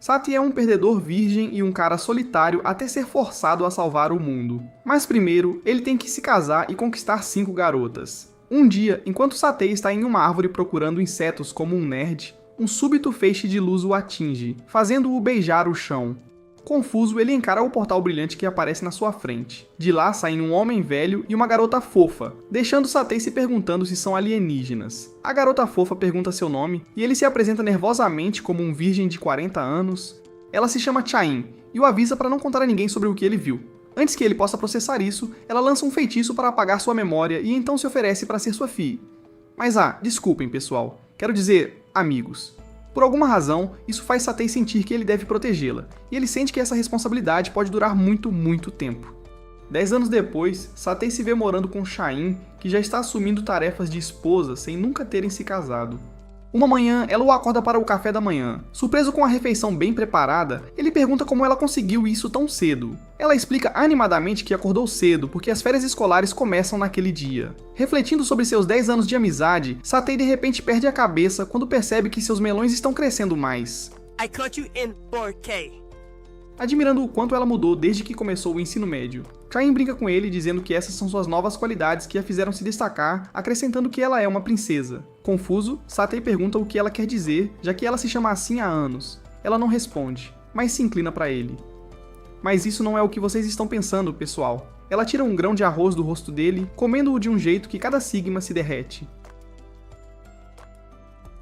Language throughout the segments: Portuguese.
Satei é um perdedor virgem e um cara solitário até ser forçado a salvar o mundo. Mas primeiro, ele tem que se casar e conquistar 5 garotas. Um dia, enquanto Satei está em uma árvore procurando insetos como um nerd, um súbito feixe de luz o atinge, fazendo-o beijar o chão. Confuso, ele encara o portal brilhante que aparece na sua frente. De lá saem um homem velho e uma garota fofa, deixando Satei se perguntando se são alienígenas. A garota fofa pergunta seu nome e ele se apresenta nervosamente como um virgem de 40 anos. Ela se chama Chain e o avisa para não contar a ninguém sobre o que ele viu. Antes que ele possa processar isso, ela lança um feitiço para apagar sua memória e então se oferece para ser sua filha. Mas desculpem pessoal, quero dizer, amigos. Por alguma razão, isso faz Satei sentir que ele deve protegê-la, e ele sente que essa responsabilidade pode durar muito, muito tempo. 10 anos depois, Satei se vê morando com Chain, que já está assumindo tarefas de esposa sem nunca terem se casado. Uma manhã, ela o acorda para o café da manhã. Surpreso com a refeição bem preparada, ele pergunta como ela conseguiu isso tão cedo. Ela explica animadamente que acordou cedo porque as férias escolares começam naquele dia. Refletindo sobre seus 10 anos de amizade, Satei de repente perde a cabeça quando percebe que seus melões estão crescendo mais. I caught you in 4K. Admirando o quanto ela mudou desde que começou o ensino médio. Chain brinca com ele dizendo que essas são suas novas qualidades que a fizeram se destacar, acrescentando que ela é uma princesa. Confuso, Satei pergunta o que ela quer dizer, já que ela se chama assim há anos. Ela não responde, mas se inclina para ele. Mas isso não é o que vocês estão pensando, pessoal. Ela tira um grão de arroz do rosto dele, comendo-o de um jeito que cada sigma se derrete.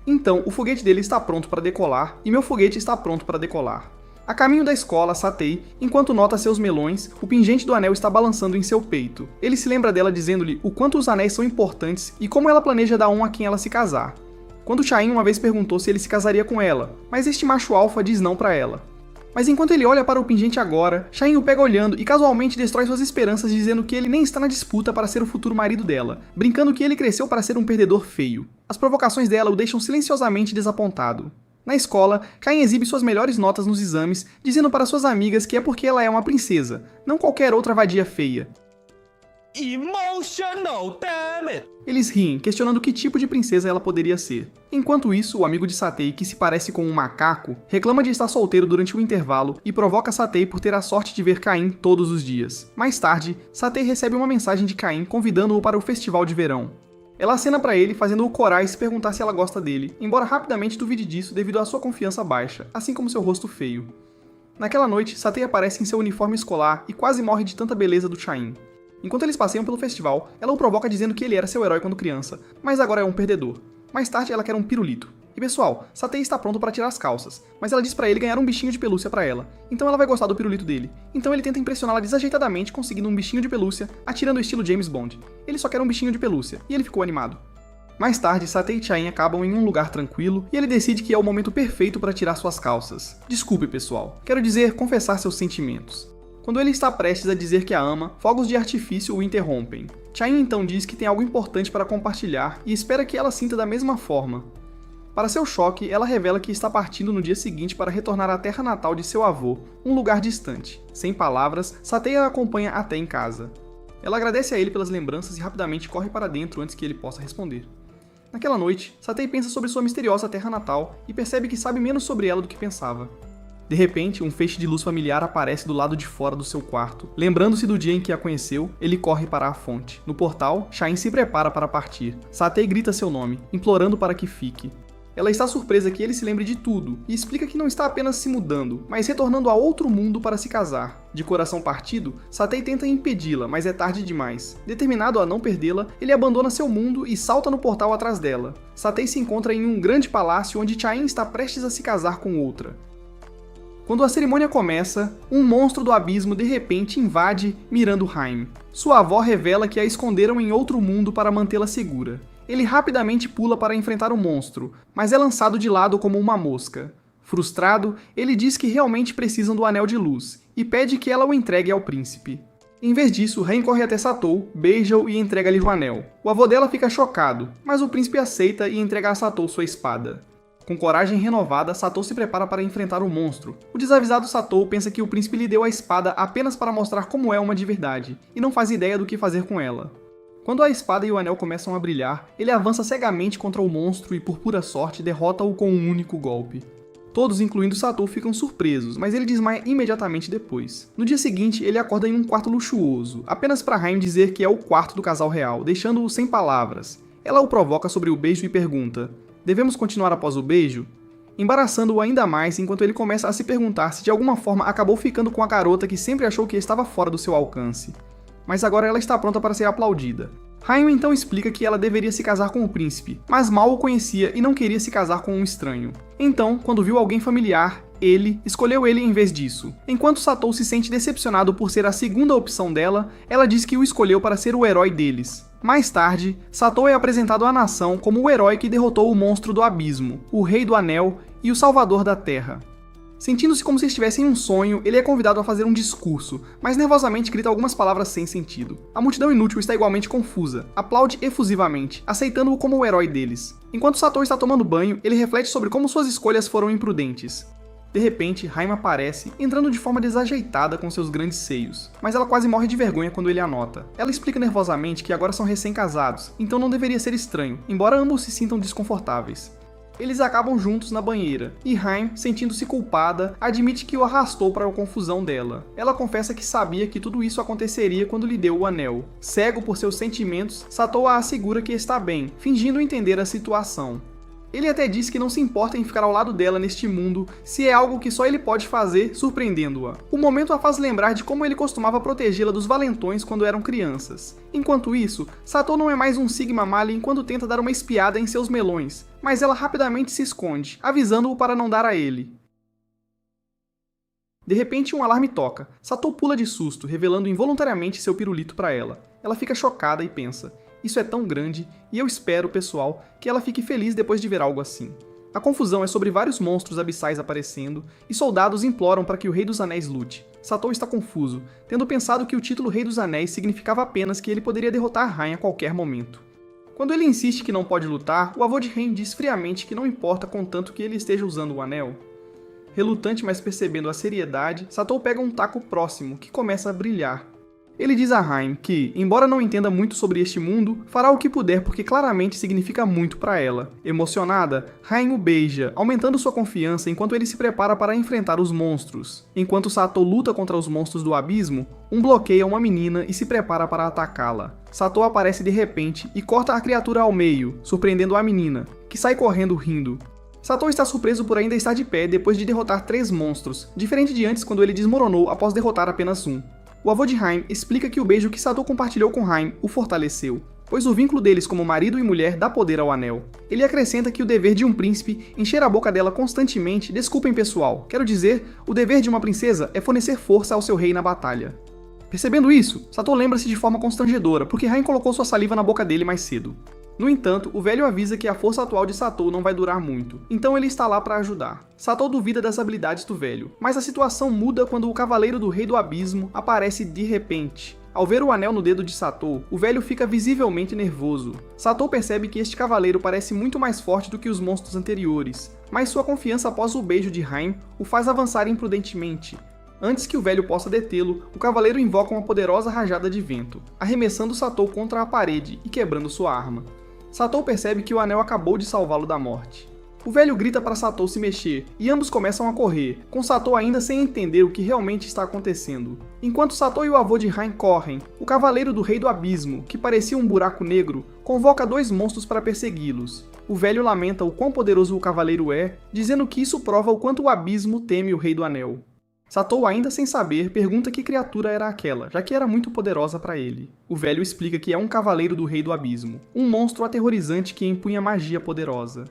Então, o foguete dele está pronto para decolar, e meu foguete está pronto para decolar. A caminho da escola, Satei, enquanto nota seus melões, o pingente do anel está balançando em seu peito. Ele se lembra dela dizendo-lhe o quanto os anéis são importantes e como ela planeja dar um a quem ela se casar. Quando Chain uma vez perguntou se ele se casaria com ela, mas este macho alfa diz não para ela. Mas enquanto ele olha para o pingente agora, Chain o pega olhando e casualmente destrói suas esperanças dizendo que ele nem está na disputa para ser o futuro marido dela, brincando que ele cresceu para ser um perdedor feio. As provocações dela o deixam silenciosamente desapontado. Na escola, Chain exibe suas melhores notas nos exames, dizendo para suas amigas que é porque ela é uma princesa, não qualquer outra vadia feia. Emotional, damn it! Eles riem, questionando que tipo de princesa ela poderia ser. Enquanto isso, o amigo de Satei, que se parece com um macaco, reclama de estar solteiro durante o intervalo e provoca Satei por ter a sorte de ver Caim todos os dias. Mais tarde, Satei recebe uma mensagem de Caim convidando-o para o festival de verão. Ela acena para ele, fazendo-o corar e se perguntar se ela gosta dele, embora rapidamente duvide disso devido à sua confiança baixa, assim como seu rosto feio. Naquela noite, Satei aparece em seu uniforme escolar e quase morre de tanta beleza do Chain. Enquanto eles passeiam pelo festival, ela o provoca dizendo que ele era seu herói quando criança, mas agora é um perdedor. Mais tarde, ela quer um pirulito. E pessoal, Satei está pronto para tirar as calças, mas ela diz para ele ganhar um bichinho de pelúcia para ela, então ela vai gostar do pirulito dele. Então ele tenta impressioná-la desajeitadamente conseguindo um bichinho de pelúcia, atirando o estilo James Bond. Ele só quer um bichinho de pelúcia, e ele ficou animado. Mais tarde, Satei e Chain acabam em um lugar tranquilo, e ele decide que é o momento perfeito para tirar suas calças. Desculpe pessoal, quero dizer confessar seus sentimentos. Quando ele está prestes a dizer que a ama, fogos de artifício o interrompem. Chain então diz que tem algo importante para compartilhar e espera que ela sinta da mesma forma. Para seu choque, ela revela que está partindo no dia seguinte para retornar à terra natal de seu avô, um lugar distante. Sem palavras, Satei a acompanha até em casa. Ela agradece a ele pelas lembranças e rapidamente corre para dentro antes que ele possa responder. Naquela noite, Satei pensa sobre sua misteriosa terra natal e percebe que sabe menos sobre ela do que pensava. De repente, um feixe de luz familiar aparece do lado de fora do seu quarto. Lembrando-se do dia em que a conheceu, ele corre para a fonte. No portal, Chain se prepara para partir. Satei grita seu nome, implorando para que fique. Ela está surpresa que ele se lembre de tudo, e explica que não está apenas se mudando, mas retornando a outro mundo para se casar. De coração partido, Satei tenta impedi-la, mas é tarde demais. Determinado a não perdê-la, ele abandona seu mundo e salta no portal atrás dela. Satei se encontra em um grande palácio onde Chain está prestes a se casar com outra. Quando a cerimônia começa, um monstro do abismo de repente invade Mirandheim. Sua avó revela que a esconderam em outro mundo para mantê-la segura. Ele rapidamente pula para enfrentar o monstro, mas é lançado de lado como uma mosca. Frustrado, ele diz que realmente precisam do Anel de Luz, e pede que ela o entregue ao príncipe. Em vez disso, Ren corre até Satou, beija-o e entrega-lhe o anel. O avô dela fica chocado, mas o príncipe aceita e entrega a Satou sua espada. Com coragem renovada, Satou se prepara para enfrentar o monstro. O desavisado Satou pensa que o príncipe lhe deu a espada apenas para mostrar como é uma de verdade, e não faz ideia do que fazer com ela. Quando a espada e o anel começam a brilhar, ele avança cegamente contra o monstro e, por pura sorte, derrota-o com um único golpe. Todos, incluindo Satou, ficam surpresos, mas ele desmaia imediatamente depois. No dia seguinte, ele acorda em um quarto luxuoso, apenas para Haim dizer que é o quarto do casal real, deixando-o sem palavras. Ela o provoca sobre o beijo e pergunta: devemos continuar após o beijo? Embaraçando-o ainda mais enquanto ele começa a se perguntar se de alguma forma acabou ficando com a garota que sempre achou que estava fora do seu alcance. Mas agora ela está pronta para ser aplaudida. Haim então explica que ela deveria se casar com o príncipe, mas mal o conhecia e não queria se casar com um estranho. Então, quando viu alguém familiar, ele escolheu ele em vez disso. Enquanto Satou se sente decepcionado por ser a segunda opção dela, ela diz que o escolheu para ser o herói deles. Mais tarde, Satou é apresentado à nação como o herói que derrotou o monstro do abismo, o Rei do Anel e o Salvador da Terra. Sentindo-se como se estivesse em um sonho, ele é convidado a fazer um discurso, mas nervosamente grita algumas palavras sem sentido. A multidão inútil está igualmente confusa, aplaude efusivamente, aceitando-o como o herói deles. Enquanto Satou está tomando banho, ele reflete sobre como suas escolhas foram imprudentes. De repente, Haim aparece, entrando de forma desajeitada com seus grandes seios, mas ela quase morre de vergonha quando ele a nota. Ela explica nervosamente que agora são recém-casados, então não deveria ser estranho, embora ambos se sintam desconfortáveis. Eles acabam juntos na banheira, e Haim, sentindo-se culpada, admite que o arrastou para a confusão dela. Ela confessa que sabia que tudo isso aconteceria quando lhe deu o anel. Cego por seus sentimentos, Satou a assegura que está bem, fingindo entender a situação. Ele até diz que não se importa em ficar ao lado dela neste mundo, se é algo que só ele pode fazer, surpreendendo-a. O momento a faz lembrar de como ele costumava protegê-la dos valentões quando eram crianças. Enquanto isso, Satou não é mais um Sigma Mali enquanto tenta dar uma espiada em seus melões, mas ela rapidamente se esconde, avisando-o para não dar a ele. De repente, um alarme toca. Satou pula de susto, revelando involuntariamente seu pirulito para ela. Ela fica chocada e pensa: isso é tão grande, e eu espero, pessoal, que ela fique feliz depois de ver algo assim. A confusão é sobre vários monstros abissais aparecendo, e soldados imploram para que o Rei dos Anéis lute. Satou está confuso, tendo pensado que o título Rei dos Anéis significava apenas que ele poderia derrotar Haim a qualquer momento. Quando ele insiste que não pode lutar, o avô de Haim diz friamente que não importa contanto que ele esteja usando o anel. Relutante, mas percebendo a seriedade, Satou pega um taco próximo, que começa a brilhar. Ele diz a Haim que, embora não entenda muito sobre este mundo, fará o que puder porque claramente significa muito para ela. Emocionada, Haim o beija, aumentando sua confiança enquanto ele se prepara para enfrentar os monstros. Enquanto Satou luta contra os monstros do abismo, um bloqueia uma menina e se prepara para atacá-la. Satou aparece de repente e corta a criatura ao meio, surpreendendo a menina, que sai correndo rindo. Satou está surpreso por ainda estar de pé depois de derrotar 3 monstros, diferente de antes quando ele desmoronou após derrotar apenas um. O avô de Haim explica que o beijo que Satou compartilhou com Haim o fortaleceu, pois o vínculo deles como marido e mulher dá poder ao anel. Ele acrescenta que o dever de um príncipe encher a boca dela constantemente, desculpem pessoal, quero dizer, o dever de uma princesa é fornecer força ao seu rei na batalha. Percebendo isso, Satou lembra-se de forma constrangedora, porque Haim colocou sua saliva na boca dele mais cedo. No entanto, o velho avisa que a força atual de Satou não vai durar muito, então ele está lá para ajudar. Satou duvida das habilidades do velho, mas a situação muda quando o Cavaleiro do Rei do Abismo aparece de repente. Ao ver o anel no dedo de Satou, o velho fica visivelmente nervoso. Satou percebe que este cavaleiro parece muito mais forte do que os monstros anteriores, mas sua confiança após o beijo de Haim o faz avançar imprudentemente. Antes que o velho possa detê-lo, o cavaleiro invoca uma poderosa rajada de vento, arremessando Satou contra a parede e quebrando sua arma. Satou percebe que o anel acabou de salvá-lo da morte. O velho grita para Satou se mexer, e ambos começam a correr, com Satou ainda sem entender o que realmente está acontecendo. Enquanto Satou e o avô de Haim correm, o Cavaleiro do Rei do Abismo, que parecia um buraco negro, convoca 2 monstros para persegui-los. O velho lamenta o quão poderoso o cavaleiro é, dizendo que isso prova o quanto o Abismo teme o Rei do Anel. Satou, ainda sem saber, pergunta que criatura era aquela, já que era muito poderosa para ele. O velho explica que é um cavaleiro do Rei do Abismo, um monstro aterrorizante que empunha magia poderosa.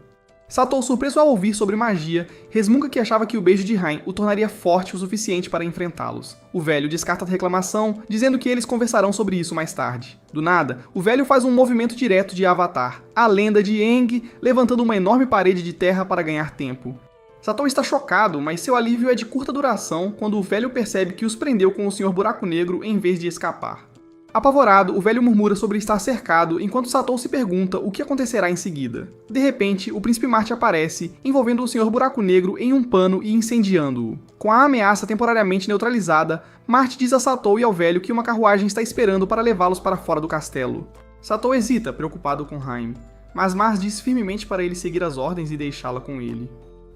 Satou, surpreso ao ouvir sobre magia, resmunga que achava que o beijo de Haim o tornaria forte o suficiente para enfrentá-los. O velho descarta a reclamação, dizendo que eles conversarão sobre isso mais tarde. Do nada, o velho faz um movimento direto de Avatar, a lenda de Aang, levantando uma enorme parede de terra para ganhar tempo. Satou está chocado, mas seu alívio é de curta duração quando o velho percebe que os prendeu com o Sr. Buraco Negro em vez de escapar. Apavorado, o velho murmura sobre estar cercado enquanto Satou se pergunta o que acontecerá em seguida. De repente, o Príncipe Marte aparece, envolvendo o Sr. Buraco Negro em um pano e incendiando-o. Com a ameaça temporariamente neutralizada, Marte diz a Satou e ao velho que uma carruagem está esperando para levá-los para fora do castelo. Satou hesita, preocupado com Haim, mas Mars diz firmemente para ele seguir as ordens e deixá-la com ele.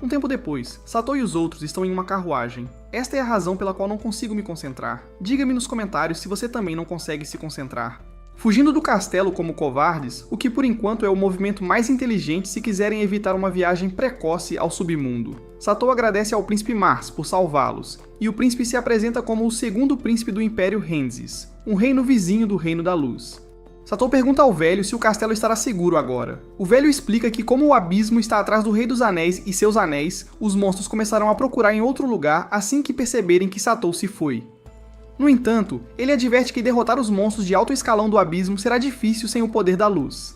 Um tempo depois, Satou e os outros estão em uma carruagem. Esta é a razão pela qual não consigo me concentrar. Diga-me nos comentários se você também não consegue se concentrar. Fugindo do castelo como covardes, o que por enquanto é o movimento mais inteligente se quiserem evitar uma viagem precoce ao submundo. Satou agradece ao príncipe Mars por salvá-los, e o príncipe se apresenta como o segundo príncipe do Império Rensis, um reino vizinho do Reino da Luz. Satou pergunta ao velho se o castelo estará seguro agora. O velho explica que como o abismo está atrás do Rei dos Anéis e seus anéis, os monstros começarão a procurar em outro lugar assim que perceberem que Satou se foi. No entanto, ele adverte que derrotar os monstros de alto escalão do abismo será difícil sem o poder da luz.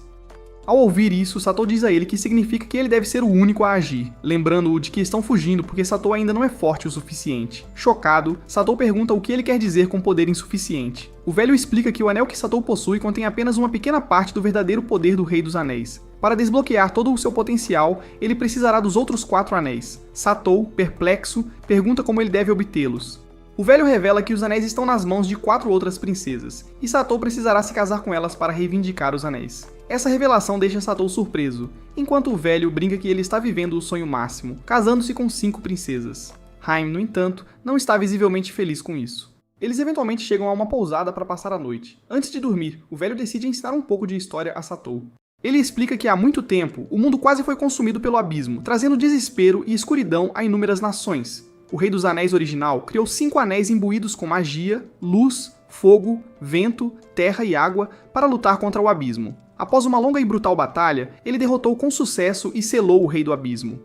Ao ouvir isso, Satou diz a ele que significa que ele deve ser o único a agir, lembrando-o de que estão fugindo porque Satou ainda não é forte o suficiente. Chocado, Satou pergunta o que ele quer dizer com poder insuficiente. O velho explica que o anel que Satou possui contém apenas uma pequena parte do verdadeiro poder do Rei dos Anéis. Para desbloquear todo o seu potencial, ele precisará dos outros 4 anéis. Satou, perplexo, pergunta como ele deve obtê-los. O velho revela que os anéis estão nas mãos de 4 outras princesas, e Satou precisará se casar com elas para reivindicar os anéis. Essa revelação deixa Satou surpreso, enquanto o velho brinca que ele está vivendo o sonho máximo, casando-se com 5 princesas. Haim, no entanto, não está visivelmente feliz com isso. Eles eventualmente chegam a uma pousada para passar a noite. Antes de dormir, o velho decide ensinar um pouco de história a Satou. Ele explica que há muito tempo, o mundo quase foi consumido pelo abismo, trazendo desespero e escuridão a inúmeras nações. O Rei dos Anéis original criou 5 anéis imbuídos com magia, luz, fogo, vento, terra e água para lutar contra o abismo. Após uma longa e brutal batalha, ele derrotou com sucesso e selou o Rei do Abismo.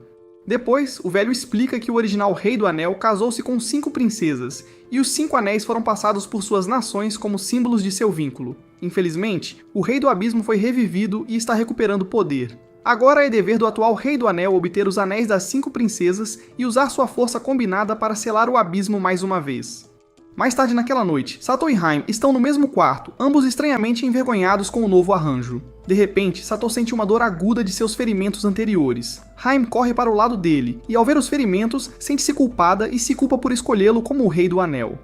Depois, o velho explica que o original Rei do Anel casou-se com 5 princesas, e os 5 anéis foram passados por suas nações como símbolos de seu vínculo. Infelizmente, o Rei do Abismo foi revivido e está recuperando poder. Agora é dever do atual Rei do Anel obter os anéis das 5 princesas e usar sua força combinada para selar o abismo mais uma vez. Mais tarde naquela noite, Satou e Haim estão no mesmo quarto, ambos estranhamente envergonhados com o novo arranjo. De repente, Satou sente uma dor aguda de seus ferimentos anteriores. Haim corre para o lado dele, e ao ver os ferimentos, sente-se culpada e se culpa por escolhê-lo como o Rei do Anel.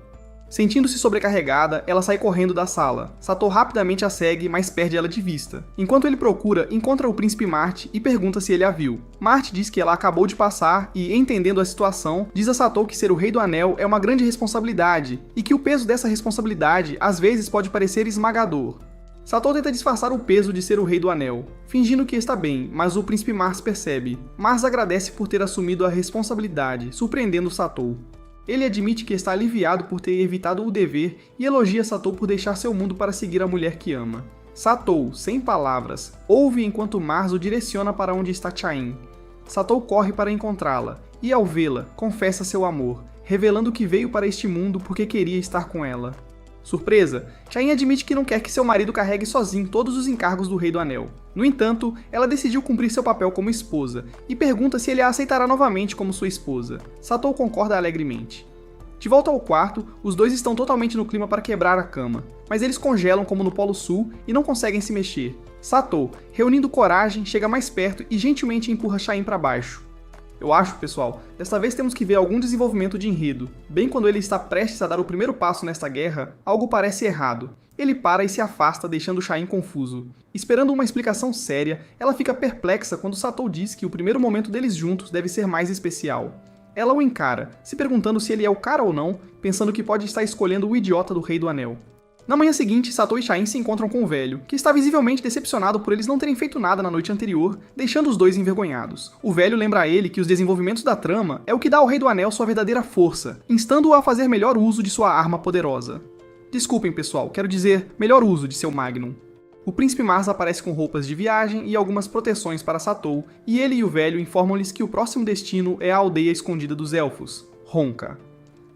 Sentindo-se sobrecarregada, ela sai correndo da sala. Satou rapidamente a segue, mas perde ela de vista. Enquanto ele procura, encontra o príncipe Marte e pergunta se ele a viu. Marte diz que ela acabou de passar e, entendendo a situação, diz a Satou que ser o Rei do Anel é uma grande responsabilidade e que o peso dessa responsabilidade às vezes pode parecer esmagador. Satou tenta disfarçar o peso de ser o Rei do Anel, fingindo que está bem, mas o príncipe Mars percebe. Mars agradece por ter assumido a responsabilidade, surpreendendo Satou. Ele admite que está aliviado por ter evitado o dever e elogia Satou por deixar seu mundo para seguir a mulher que ama. Satou, sem palavras, ouve enquanto Mars o direciona para onde está Chain. Satou corre para encontrá-la, e ao vê-la, confessa seu amor, revelando que veio para este mundo porque queria estar com ela. Surpresa, Chain admite que não quer que seu marido carregue sozinho todos os encargos do Rei do Anel. No entanto, ela decidiu cumprir seu papel como esposa, e pergunta se ele a aceitará novamente como sua esposa. Satou concorda alegremente. De volta ao quarto, os dois estão totalmente no clima para quebrar a cama, mas eles congelam como no Polo Sul e não conseguem se mexer. Satou, reunindo coragem, chega mais perto e gentilmente empurra Chain para baixo. Eu acho, pessoal, desta vez temos que ver algum desenvolvimento de enredo. Bem quando ele está prestes a dar o primeiro passo nesta guerra, algo parece errado. Ele para e se afasta, deixando Chain confuso. Esperando uma explicação séria, ela fica perplexa quando Satou diz que o primeiro momento deles juntos deve ser mais especial. Ela o encara, se perguntando se ele é o cara ou não, pensando que pode estar escolhendo o idiota do Rei do Anel. Na manhã seguinte, Satou e Chain se encontram com o velho, que está visivelmente decepcionado por eles não terem feito nada na noite anterior, deixando os dois envergonhados. O velho lembra a ele que os desenvolvimentos da trama é o que dá ao Rei do Anel sua verdadeira força, instando-o a fazer melhor uso de sua arma poderosa. Desculpem, pessoal, quero dizer melhor uso de seu Magnum. O príncipe Mars aparece com roupas de viagem e algumas proteções para Satou, e ele e o velho informam-lhes que o próximo destino é a aldeia escondida dos elfos, Ronca.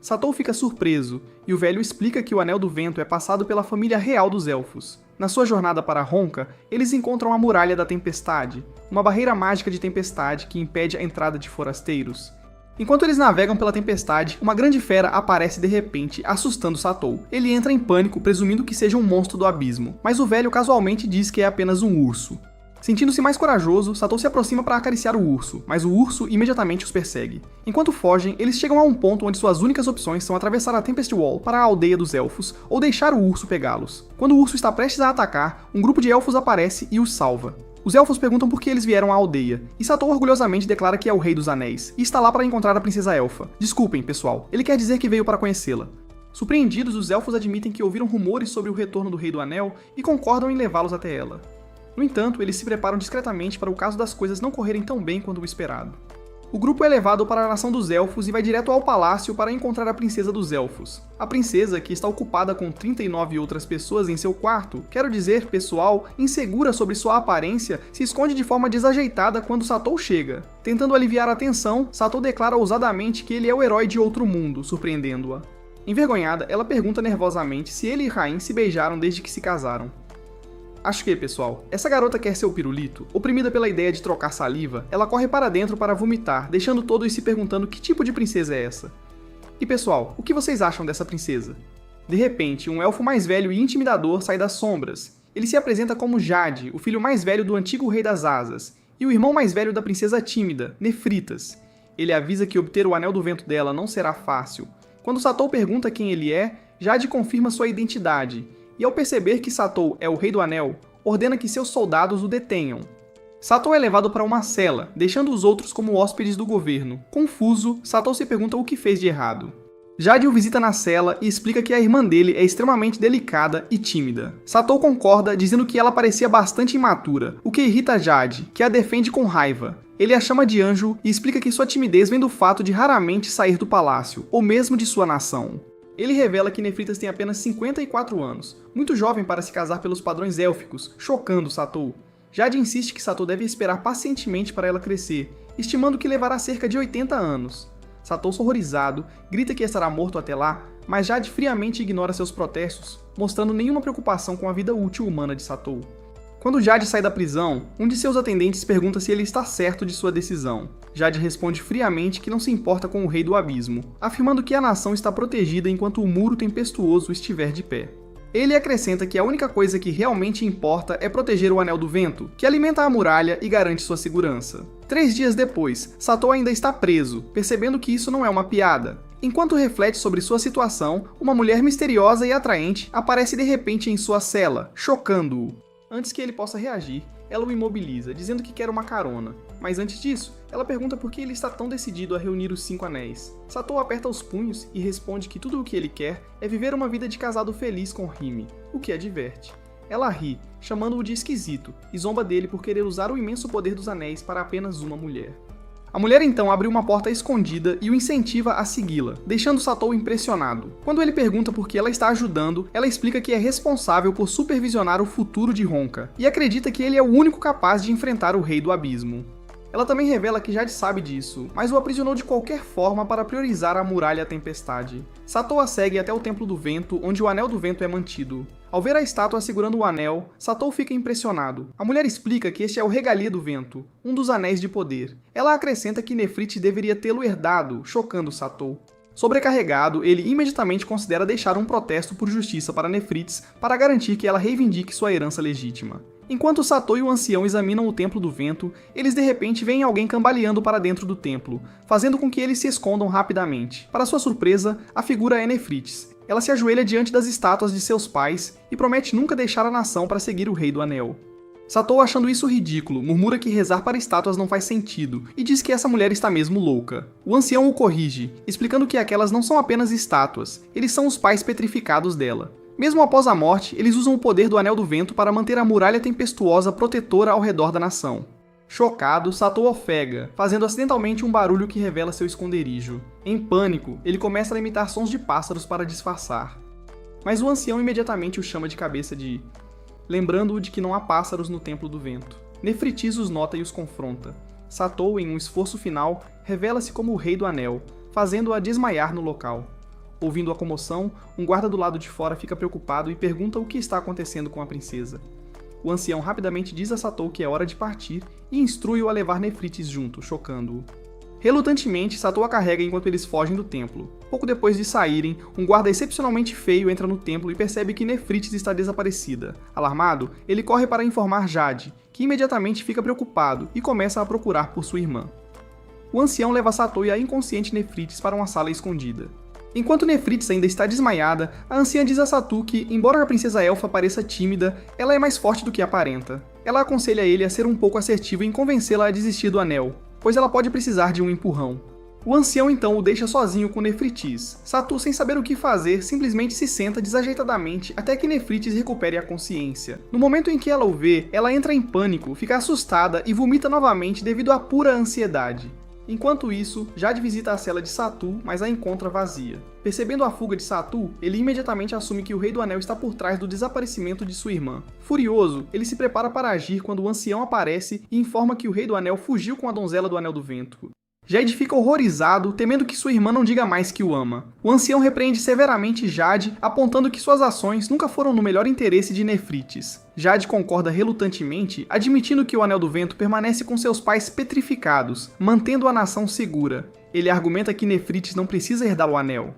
Satou fica surpreso, e o velho explica que o Anel do Vento é passado pela família real dos elfos. Na sua jornada para Ronca, eles encontram a Muralha da Tempestade, uma barreira mágica de tempestade que impede a entrada de forasteiros. Enquanto eles navegam pela tempestade, uma grande fera aparece de repente, assustando Satou. Ele entra em pânico, presumindo que seja um monstro do abismo, mas o velho casualmente diz que é apenas um urso. Sentindo-se mais corajoso, Satou se aproxima para acariciar o urso, mas o urso imediatamente os persegue. Enquanto fogem, eles chegam a um ponto onde suas únicas opções são atravessar a Tempest Wall para a aldeia dos elfos, ou deixar o urso pegá-los. Quando o urso está prestes a atacar, um grupo de elfos aparece e os salva. Os elfos perguntam por que eles vieram à aldeia, e Satou orgulhosamente declara que é o Rei dos Anéis, e está lá para encontrar a princesa elfa. Desculpem, pessoal, ele quer dizer que veio para conhecê-la. Surpreendidos, os elfos admitem que ouviram rumores sobre o retorno do Rei do Anel e concordam em levá-los até ela. No entanto, eles se preparam discretamente para o caso das coisas não correrem tão bem quanto o esperado. O grupo é levado para a nação dos elfos e vai direto ao palácio para encontrar a princesa dos elfos. A princesa, que está ocupada com 39 outras pessoas em seu quarto, quero dizer, pessoal, insegura sobre sua aparência, se esconde de forma desajeitada quando Satou chega. Tentando aliviar a tensão, Satou declara ousadamente que ele é o herói de outro mundo, surpreendendo-a. Envergonhada, ela pergunta nervosamente se ele e Rain se beijaram desde que se casaram. Acho que, pessoal, essa garota quer seu pirulito. Oprimida pela ideia de trocar saliva, ela corre para dentro para vomitar, deixando todos se perguntando que tipo de princesa é essa. E pessoal, o que vocês acham dessa princesa? De repente, um elfo mais velho e intimidador sai das sombras. Ele se apresenta como Jade, o filho mais velho do antigo Rei das Asas, e o irmão mais velho da princesa tímida, Nefritas. Ele avisa que obter o Anel do Vento dela não será fácil. Quando Satou pergunta quem ele é, Jade confirma sua identidade, e ao perceber que Satou é o Rei do Anel, ordena que seus soldados o detenham. Satou é levado para uma cela, deixando os outros como hóspedes do governo. Confuso, Satou se pergunta o que fez de errado. Jade o visita na cela e explica que a irmã dele é extremamente delicada e tímida. Satou concorda, dizendo que ela parecia bastante imatura, o que irrita Jade, que a defende com raiva. Ele a chama de anjo e explica que sua timidez vem do fato de raramente sair do palácio, ou mesmo de sua nação. Ele revela que Nefritas tem apenas 54 anos, muito jovem para se casar pelos padrões élficos, chocando Satou. Jade insiste que Satou deve esperar pacientemente para ela crescer, estimando que levará cerca de 80 anos. Satou, horrorizado, grita que estará morto até lá, mas Jade friamente ignora seus protestos, mostrando nenhuma preocupação com a vida útil humana de Satou. Quando Jade sai da prisão, um de seus atendentes pergunta se ele está certo de sua decisão. Jade responde friamente que não se importa com o Rei do Abismo, afirmando que a nação está protegida enquanto o muro tempestuoso estiver de pé. Ele acrescenta que a única coisa que realmente importa é proteger o Anel do Vento, que alimenta a muralha e garante sua segurança. 3 dias depois, Satou ainda está preso, percebendo que isso não é uma piada. Enquanto reflete sobre sua situação, uma mulher misteriosa e atraente aparece de repente em sua cela, chocando-o. Antes que ele possa reagir, ela o imobiliza, dizendo que quer uma carona. Mas antes disso, ela pergunta por que ele está tão decidido a reunir os 5 anéis. Satou aperta os punhos e responde que tudo o que ele quer é viver uma vida de casado feliz com Rime, o que a diverte. Ela ri, chamando-o de esquisito, e zomba dele por querer usar o imenso poder dos anéis para apenas uma mulher. A mulher então abre uma porta escondida e o incentiva a segui-la, deixando Satou impressionado. Quando ele pergunta por que ela está ajudando, ela explica que é responsável por supervisionar o futuro de Honka, e acredita que ele é o único capaz de enfrentar o Rei do Abismo. Ela também revela que Jade sabe disso, mas o aprisionou de qualquer forma para priorizar a Muralha Tempestade. Satou a segue até o Templo do Vento, onde o Anel do Vento é mantido. Ao ver a estátua segurando o anel, Satou fica impressionado. A mulher explica que este é o Regalia do Vento, um dos anéis de poder. Ela acrescenta que Nefrit deveria tê-lo herdado, chocando Satou. Sobrecarregado, ele imediatamente considera deixar um protesto por justiça para Nefrits para garantir que ela reivindique sua herança legítima. Enquanto Satou e o ancião examinam o Templo do Vento, eles de repente veem alguém cambaleando para dentro do templo, fazendo com que eles se escondam rapidamente. Para sua surpresa, a figura é Nefrites. Ela se ajoelha diante das estátuas de seus pais e promete nunca deixar a nação para seguir o Rei do Anel. Satou, achando isso ridículo, murmura que rezar para estátuas não faz sentido e diz que essa mulher está mesmo louca. O ancião o corrige, explicando que aquelas não são apenas estátuas, eles são os pais petrificados dela. Mesmo após a morte, eles usam o poder do Anel do Vento para manter a muralha tempestuosa protetora ao redor da nação. Chocado, Satou ofega, fazendo acidentalmente um barulho que revela seu esconderijo. Em pânico, ele começa a imitar sons de pássaros para disfarçar. Mas o ancião imediatamente o chama de cabeça de... lembrando-o de que não há pássaros no Templo do Vento. Nefritis os nota e os confronta. Satou, em um esforço final, revela-se como o Rei do Anel, fazendo-a desmaiar no local. Ouvindo a comoção, um guarda do lado de fora fica preocupado e pergunta o que está acontecendo com a princesa. O ancião rapidamente diz a Satou que é hora de partir e instrui-o a levar Nefrites junto, chocando-o. Relutantemente, Satou a carrega enquanto eles fogem do templo. Pouco depois de saírem, um guarda excepcionalmente feio entra no templo e percebe que Nefrites está desaparecida. Alarmado, ele corre para informar Jade, que imediatamente fica preocupado e começa a procurar por sua irmã. O ancião leva Satou e a inconsciente Nefrites para uma sala escondida. Enquanto Nefrites ainda está desmaiada, a anciã diz a Satu que, embora a princesa elfa pareça tímida, ela é mais forte do que aparenta. Ela aconselha ele a ser um pouco assertivo em convencê-la a desistir do anel, pois ela pode precisar de um empurrão. O ancião então o deixa sozinho com Nefrites. Satu, sem saber o que fazer, simplesmente se senta desajeitadamente até que Nefrites recupere a consciência. No momento em que ela o vê, ela entra em pânico, fica assustada e vomita novamente devido à pura ansiedade. Enquanto isso, Jade visita a cela de Satu, mas a encontra vazia. Percebendo a fuga de Satu, ele imediatamente assume que o Rei do Anel está por trás do desaparecimento de sua irmã. Furioso, ele se prepara para agir quando o ancião aparece e informa que o Rei do Anel fugiu com a donzela do Anel do Vento. Jade fica horrorizado, temendo que sua irmã não diga mais que o ama. O ancião repreende severamente Jade, apontando que suas ações nunca foram no melhor interesse de Nefrites. Jade concorda relutantemente, admitindo que o Anel do Vento permanece com seus pais petrificados, mantendo a nação segura. Ele argumenta que Nefrites não precisa herdar o anel.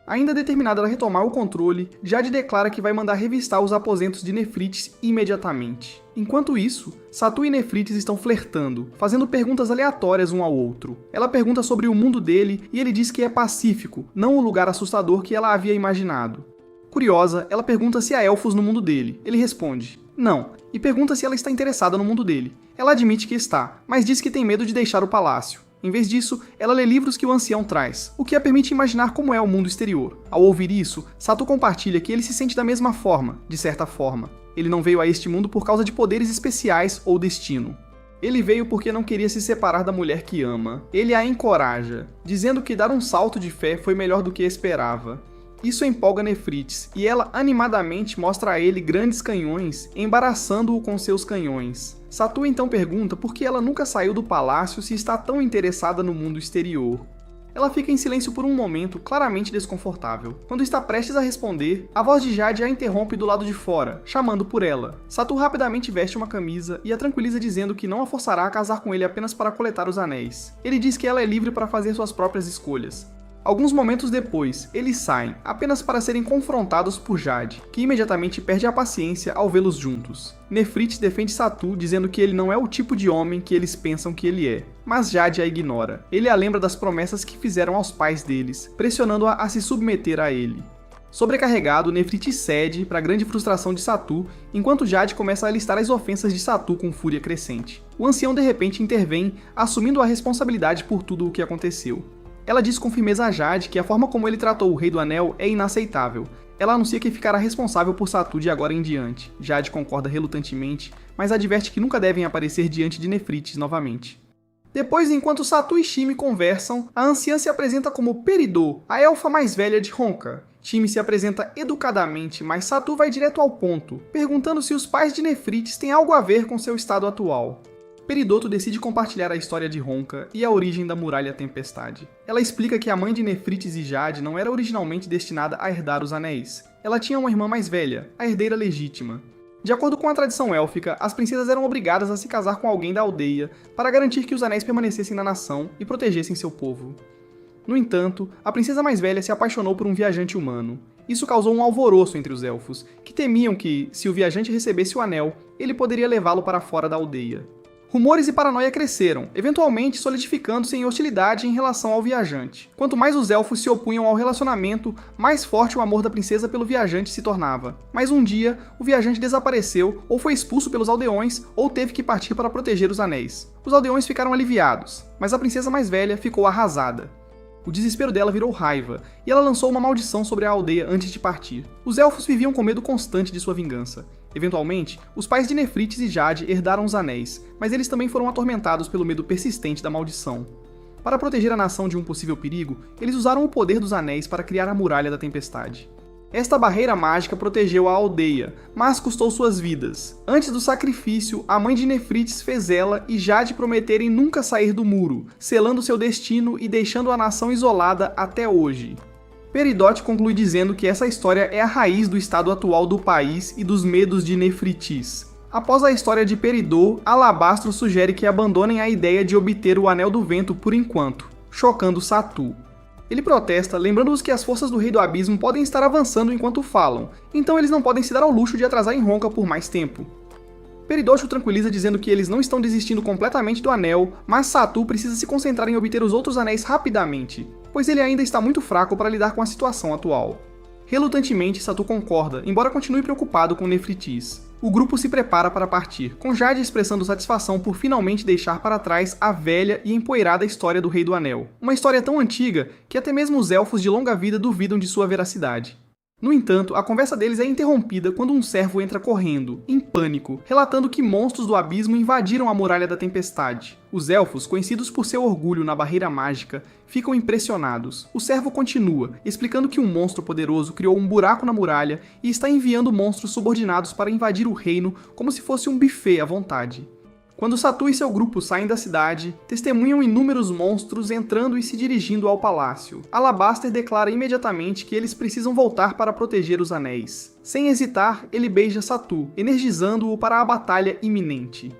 Ainda determinada a retomar o controle, Jade declara que vai mandar revistar os aposentos de Nefrites imediatamente. Enquanto isso, Satu e Nefrites estão flertando, fazendo perguntas aleatórias um ao outro. Ela pergunta sobre o mundo dele e ele diz que é pacífico, não o lugar assustador que ela havia imaginado. Curiosa, ela pergunta se há elfos no mundo dele. Ele responde, não, e pergunta se ela está interessada no mundo dele. Ela admite que está, mas diz que tem medo de deixar o palácio. Em vez disso, ela lê livros que o ancião traz, o que a permite imaginar como é o mundo exterior. Ao ouvir isso, Satu compartilha que ele se sente da mesma forma, de certa forma. Ele não veio a este mundo por causa de poderes especiais ou destino. Ele veio porque não queria se separar da mulher que ama. Ele a encoraja, dizendo que dar um salto de fé foi melhor do que esperava. Isso empolga Nefrites, e ela animadamente mostra a ele grandes canhões, embaraçando-o com seus canhões. Satu então pergunta por que ela nunca saiu do palácio se está tão interessada no mundo exterior. Ela fica em silêncio por um momento, claramente desconfortável. Quando está prestes a responder, a voz de Jade a interrompe do lado de fora, chamando por ela. Satu rapidamente veste uma camisa e a tranquiliza dizendo que não a forçará a casar com ele apenas para coletar os anéis. Ele diz que ela é livre para fazer suas próprias escolhas. Alguns momentos depois, eles saem, apenas para serem confrontados por Jade, que imediatamente perde a paciência ao vê-los juntos. Nefrites defende Satu, dizendo que ele não é o tipo de homem que eles pensam que ele é, mas Jade a ignora. Ele a lembra das promessas que fizeram aos pais deles, pressionando-a a se submeter a ele. Sobrecarregado, Nefrites cede, para grande frustração de Satu, enquanto Jade começa a listar as ofensas de Satu com fúria crescente. O ancião de repente intervém, assumindo a responsabilidade por tudo o que aconteceu. Ela diz com firmeza a Jade que a forma como ele tratou o Rei do Anel é inaceitável. Ela anuncia que ficará responsável por Satu de agora em diante. Jade concorda relutantemente, mas adverte que nunca devem aparecer diante de Nefrites novamente. Depois, enquanto Satu e Shime conversam, a anciã se apresenta como Peridot, a elfa mais velha de Honka. Shime se apresenta educadamente, mas Satu vai direto ao ponto, perguntando se os pais de Nefrites têm algo a ver com seu estado atual. Peridot decide compartilhar a história de Honka e a origem da Muralha Tempestade. Ela explica que a mãe de Nefrites e Jade não era originalmente destinada a herdar os anéis. Ela tinha uma irmã mais velha, a herdeira legítima. De acordo com a tradição élfica, as princesas eram obrigadas a se casar com alguém da aldeia para garantir que os anéis permanecessem na nação e protegessem seu povo. No entanto, a princesa mais velha se apaixonou por um viajante humano. Isso causou um alvoroço entre os elfos, que temiam que, se o viajante recebesse o anel, ele poderia levá-lo para fora da aldeia. Rumores e paranoia cresceram, eventualmente solidificando-se em hostilidade em relação ao viajante. Quanto mais os elfos se opunham ao relacionamento, mais forte o amor da princesa pelo viajante se tornava. Mas um dia, o viajante desapareceu, ou foi expulso pelos aldeões, ou teve que partir para proteger os anéis. Os aldeões ficaram aliviados, mas a princesa mais velha ficou arrasada. O desespero dela virou raiva, e ela lançou uma maldição sobre a aldeia antes de partir. Os elfos viviam com medo constante de sua vingança. Eventualmente, os pais de Nefrites e Jade herdaram os anéis, mas eles também foram atormentados pelo medo persistente da maldição. Para proteger a nação de um possível perigo, eles usaram o poder dos anéis para criar a Muralha da Tempestade. Esta barreira mágica protegeu a aldeia, mas custou suas vidas. Antes do sacrifício, a mãe de Nefrites fez ela e Jade prometerem nunca sair do muro, selando seu destino e deixando a nação isolada até hoje. Peridot conclui dizendo que essa história é a raiz do estado atual do país e dos medos de Nefrites. Após a história de Peridot, Alabastro sugere que abandonem a ideia de obter o Anel do Vento por enquanto, chocando Satu. Ele protesta, lembrando-os que as forças do Rei do Abismo podem estar avançando enquanto falam, então eles não podem se dar ao luxo de atrasar em Honka por mais tempo. Peridot o tranquiliza dizendo que eles não estão desistindo completamente do anel, mas Satu precisa se concentrar em obter os outros anéis rapidamente. pois ele ainda está muito fraco para lidar com a situação atual. Relutantemente, Satu concorda, embora continue preocupado com Nefritis. O grupo se prepara para partir, com Jade expressando satisfação por finalmente deixar para trás a velha e empoeirada história do Rei do Anel. Uma história tão antiga que até mesmo os elfos de longa vida duvidam de sua veracidade. No entanto, a conversa deles é interrompida quando um servo entra correndo, em pânico, relatando que monstros do abismo invadiram a Muralha da Tempestade. Os elfos, conhecidos por seu orgulho na barreira mágica, ficam impressionados. O servo continua, explicando que um monstro poderoso criou um buraco na muralha e está enviando monstros subordinados para invadir o reino como se fosse um buffet à vontade. Quando Satu e seu grupo saem da cidade, testemunham inúmeros monstros entrando e se dirigindo ao palácio. Alabaster declara imediatamente que eles precisam voltar para proteger os anéis. Sem hesitar, ele beija Satu, energizando-o para a batalha iminente.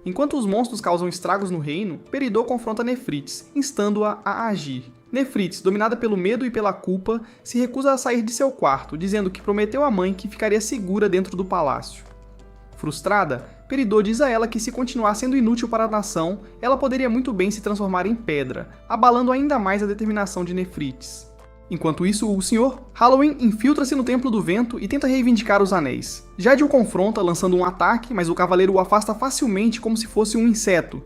Enquanto os monstros causam estragos no reino, Peridot confronta Nefrites, instando-a a agir. Nefrites, dominada pelo medo e pela culpa, se recusa a sair de seu quarto, dizendo que prometeu à mãe que ficaria segura dentro do palácio. Frustrada, Peridot diz a ela que se continuar sendo inútil para a nação, ela poderia muito bem se transformar em pedra, abalando ainda mais a determinação de Nefrites. Enquanto isso, o Sr. Halloween infiltra-se no Templo do Vento e tenta reivindicar os anéis. Jade o confronta, lançando um ataque, mas o cavaleiro o afasta facilmente como se fosse um inseto.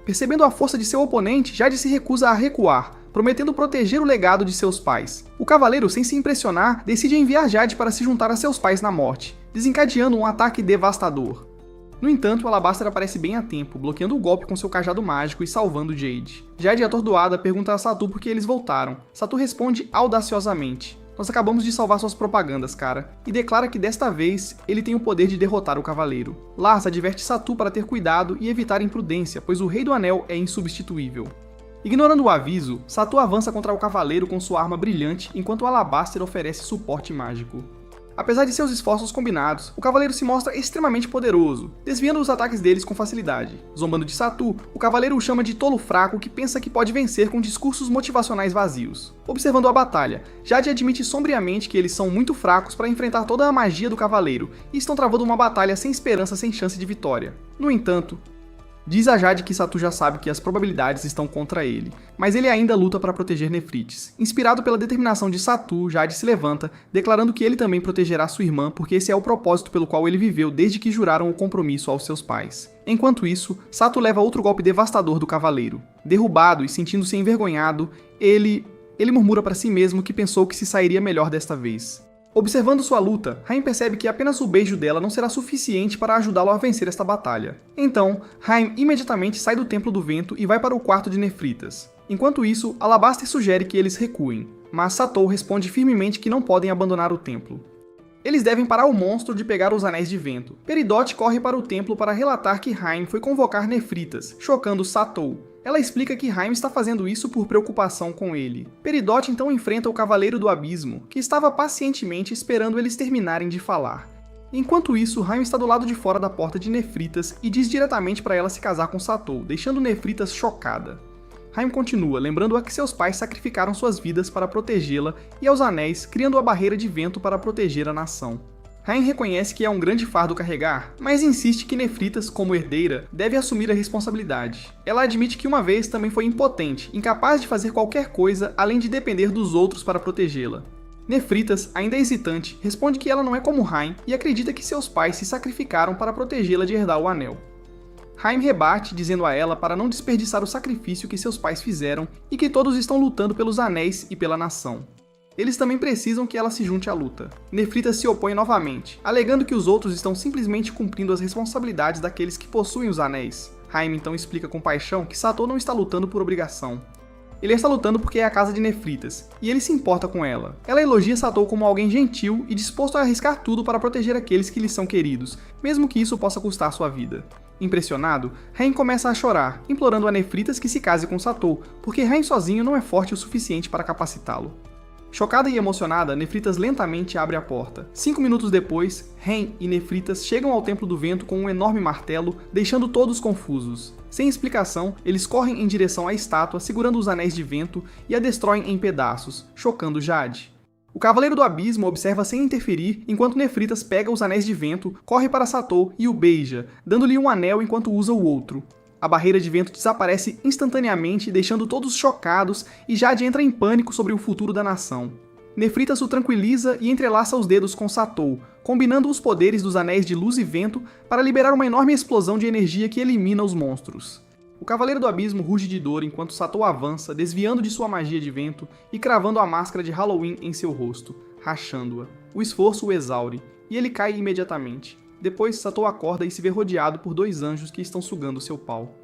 Percebendo a força de seu oponente, Jade se recusa a recuar, prometendo proteger o legado de seus pais. O cavaleiro, sem se impressionar, decide enviar Jade para se juntar a seus pais na morte, desencadeando um ataque devastador. No entanto, Alabaster aparece bem a tempo, bloqueando o golpe com seu cajado mágico e salvando Jade. Jade, atordoada, pergunta a Satu por que eles voltaram. Satu responde audaciosamente: "Nós acabamos de salvar suas propagandas, cara", e declara que desta vez ele tem o poder de derrotar o cavaleiro. Lars adverte Satu para ter cuidado e evitar imprudência, pois o Rei do Anel é insubstituível. Ignorando o aviso, Satu avança contra o cavaleiro com sua arma brilhante, enquanto Alabaster oferece suporte mágico. Apesar de seus esforços combinados, o cavaleiro se mostra extremamente poderoso, desviando os ataques deles com facilidade. Zombando de Satu, o cavaleiro o chama de tolo fraco que pensa que pode vencer com discursos motivacionais vazios. Observando a batalha, Jade admite sombriamente que eles são muito fracos para enfrentar toda a magia do cavaleiro e estão travando uma batalha sem esperança, sem chance de vitória. No entanto, diz a Jade que Satu já sabe que as probabilidades estão contra ele, mas ele ainda luta para proteger Nefrites. Inspirado pela determinação de Satu, Jade se levanta, declarando que ele também protegerá sua irmã porque esse é o propósito pelo qual ele viveu desde que juraram o compromisso aos seus pais. Enquanto isso, Satu leva outro golpe devastador do cavaleiro. Derrubado e sentindo-se envergonhado, ele murmura para si mesmo que pensou que se sairia melhor desta vez. Observando sua luta, Haim percebe que apenas o beijo dela não será suficiente para ajudá-lo a vencer esta batalha. Então, Haim imediatamente sai do Templo do Vento e vai para o quarto de Nefritas. Enquanto isso, Alabaster sugere que eles recuem, mas Satu responde firmemente que não podem abandonar o templo. Eles devem parar o monstro de pegar os Anéis de Vento. Peridot corre para o templo para relatar que Haim foi convocar Nefritas, chocando Satu. Ela explica que Haim está fazendo isso por preocupação com ele. Peridot então enfrenta o Cavaleiro do Abismo, que estava pacientemente esperando eles terminarem de falar. Enquanto isso, Haim está do lado de fora da porta de Nefritas e diz diretamente para ela se casar com Satu, deixando Nefritas chocada. Haim continua, lembrando-a que seus pais sacrificaram suas vidas para protegê-la e aos anéis, criando a barreira de vento para proteger a nação. Haim reconhece que é um grande fardo carregar, mas insiste que Nefritas, como herdeira, deve assumir a responsabilidade. Ela admite que uma vez também foi impotente, incapaz de fazer qualquer coisa além de depender dos outros para protegê-la. Nefritas, ainda hesitante, responde que ela não é como Haim e acredita que seus pais se sacrificaram para protegê-la de herdar o anel. Haim rebate, dizendo a ela para não desperdiçar o sacrifício que seus pais fizeram e que todos estão lutando pelos anéis e pela nação. Eles também precisam que ela se junte à luta. Nefritas se opõe novamente, alegando que os outros estão simplesmente cumprindo as responsabilidades daqueles que possuem os anéis. Haim então explica com paixão que Satu não está lutando por obrigação. Ele está lutando porque é a casa de Nefritas, e ele se importa com ela. Ela elogia Satu como alguém gentil e disposto a arriscar tudo para proteger aqueles que lhe são queridos, mesmo que isso possa custar sua vida. Impressionado, Haim começa a chorar, implorando a Nefritas que se case com Satu, porque Haim sozinho não é forte o suficiente para capacitá-lo. Chocada e emocionada, Nefritas lentamente abre a porta. 5 minutos depois, Haim e Nefritas chegam ao Templo do Vento com um enorme martelo, deixando todos confusos. Sem explicação, eles correm em direção à estátua, segurando os anéis de vento e a destroem em pedaços, chocando Jade. O Cavaleiro do Abismo observa sem interferir, enquanto Nefritas pega os anéis de vento, corre para Satu e o beija, dando-lhe um anel enquanto usa o outro. A barreira de vento desaparece instantaneamente, deixando todos chocados, e Jade entra em pânico sobre o futuro da nação. Nefritas o tranquiliza e entrelaça os dedos com Satou, combinando os poderes dos Anéis de Luz e Vento para liberar uma enorme explosão de energia que elimina os monstros. O Cavaleiro do Abismo ruge de dor enquanto Satou avança, desviando de sua magia de vento e cravando a máscara de Halloween em seu rosto, rachando-a. O esforço o exaure, e ele cai imediatamente. Depois, Satou acorda e se vê rodeado por 2 anjos que estão sugando seu pau.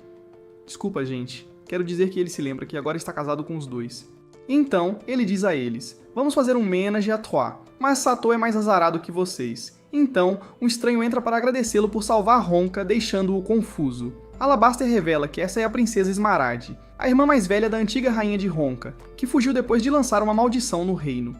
Desculpa, gente. Quero dizer que ele se lembra que agora está casado com os 2. Então, ele diz a eles, vamos fazer um ménage à trois, mas Satou é mais azarado que vocês. Então, um estranho entra para agradecê-lo por salvar Honka, deixando-o confuso. Alabaster revela que essa é a princesa Esmeralda, a irmã mais velha da antiga rainha de Honka, que fugiu depois de lançar uma maldição no reino.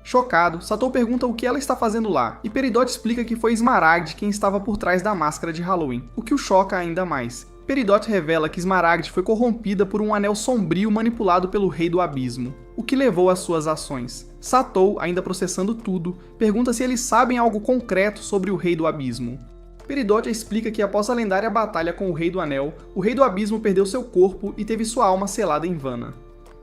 Chocado, Satou pergunta o que ela está fazendo lá, e Peridot explica que foi Esmeralda quem estava por trás da máscara de Halloween, o que o choca ainda mais. Peridot revela que Esmeralda foi corrompida por um anel sombrio manipulado pelo Rei do Abismo, o que levou às suas ações. Satou, ainda processando tudo, pergunta se eles sabem algo concreto sobre o Rei do Abismo. Peridot explica que após a lendária batalha com o Rei do Anel, o Rei do Abismo perdeu seu corpo e teve sua alma selada em Vanna.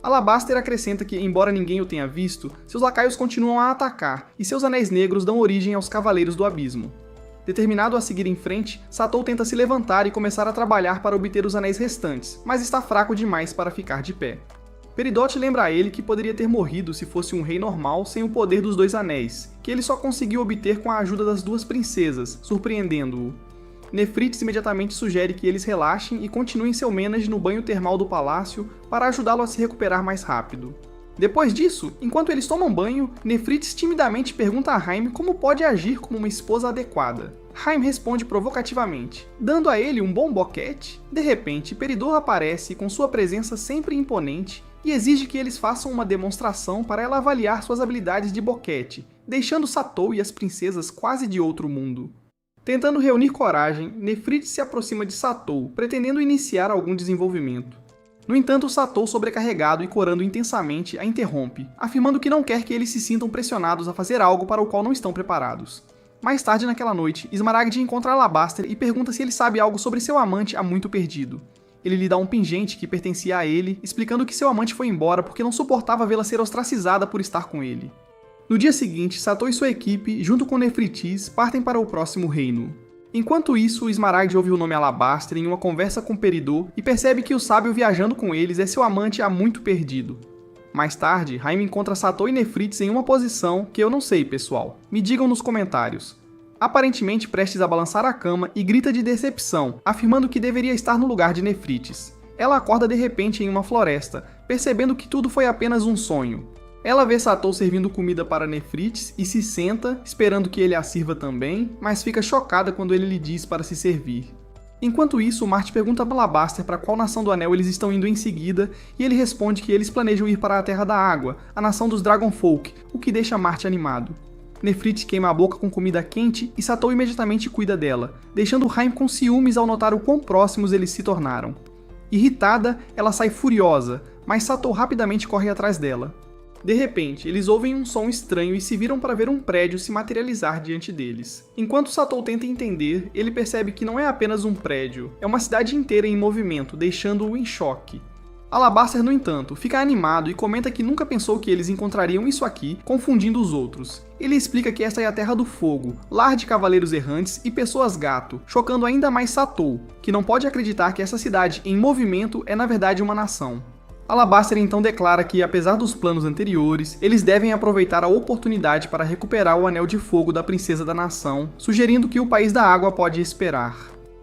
Alabaster acrescenta que, embora ninguém o tenha visto, seus lacaios continuam a atacar, e seus anéis negros dão origem aos Cavaleiros do Abismo. Determinado a seguir em frente, Satou tenta se levantar e começar a trabalhar para obter os anéis restantes, mas está fraco demais para ficar de pé. Peridot lembra a ele que poderia ter morrido se fosse um rei normal sem o poder dos 2 anéis, que ele só conseguiu obter com a ajuda das 2 princesas, surpreendendo-o. Nefrites imediatamente sugere que eles relaxem e continuem seu ménage no banho termal do palácio para ajudá-lo a se recuperar mais rápido. Depois disso, enquanto eles tomam banho, Nefrites timidamente pergunta a Haim como pode agir como uma esposa adequada. Haim responde provocativamente, dando a ele um bom boquete. De repente, Peridot aparece com sua presença sempre imponente e exige que eles façam uma demonstração para ela avaliar suas habilidades de boquete, deixando Satou e as princesas quase de outro mundo. Tentando reunir coragem, Nefrites se aproxima de Satou, pretendendo iniciar algum desenvolvimento. No entanto, Satou, sobrecarregado e corando intensamente, a interrompe, afirmando que não quer que eles se sintam pressionados a fazer algo para o qual não estão preparados. Mais tarde naquela noite, Esmeralda encontra Alabaster e pergunta se ele sabe algo sobre seu amante há muito perdido. Ele lhe dá um pingente que pertencia a ele, explicando que seu amante foi embora porque não suportava vê-la ser ostracizada por estar com ele. No dia seguinte, Satou e sua equipe, junto com Nefrites, partem para o próximo reino. Enquanto isso, Esmeralda ouve o nome Alabaster em uma conversa com Peridot e percebe que o sábio viajando com eles é seu amante há muito perdido. Mais tarde, Haim encontra Satou e Nefrites em uma posição que eu não sei, pessoal. Me digam nos comentários. Aparentemente prestes a balançar a cama e grita de decepção, afirmando que deveria estar no lugar de Nefrites. Ela acorda de repente em uma floresta, percebendo que tudo foi apenas um sonho. Ela vê Satou servindo comida para Nefrites e se senta, esperando que ele a sirva também, mas fica chocada quando ele lhe diz para se servir. Enquanto isso, Marty pergunta a Alabaster para qual nação do Anel eles estão indo em seguida, e ele responde que eles planejam ir para a Terra da Água, a nação dos Dragonfolk, o que deixa Marty animado. Nefrites queima a boca com comida quente e Satou imediatamente cuida dela, deixando Haim com ciúmes ao notar o quão próximos eles se tornaram. Irritada, ela sai furiosa, mas Satou rapidamente corre atrás dela. De repente, eles ouvem um som estranho e se viram para ver um prédio se materializar diante deles. Enquanto Satou tenta entender, ele percebe que não é apenas um prédio, é uma cidade inteira em movimento, deixando-o em choque. Alabaster, no entanto, fica animado e comenta que nunca pensou que eles encontrariam isso aqui, confundindo os outros. Ele explica que esta é a Terra do Fogo, lar de cavaleiros errantes e pessoas-gato, chocando ainda mais Satou, que não pode acreditar que essa cidade em movimento é na verdade uma nação. Alabaster então declara que, apesar dos planos anteriores, eles devem aproveitar a oportunidade para recuperar o Anel de Fogo da Princesa da Nação, sugerindo que o País da Água pode esperar.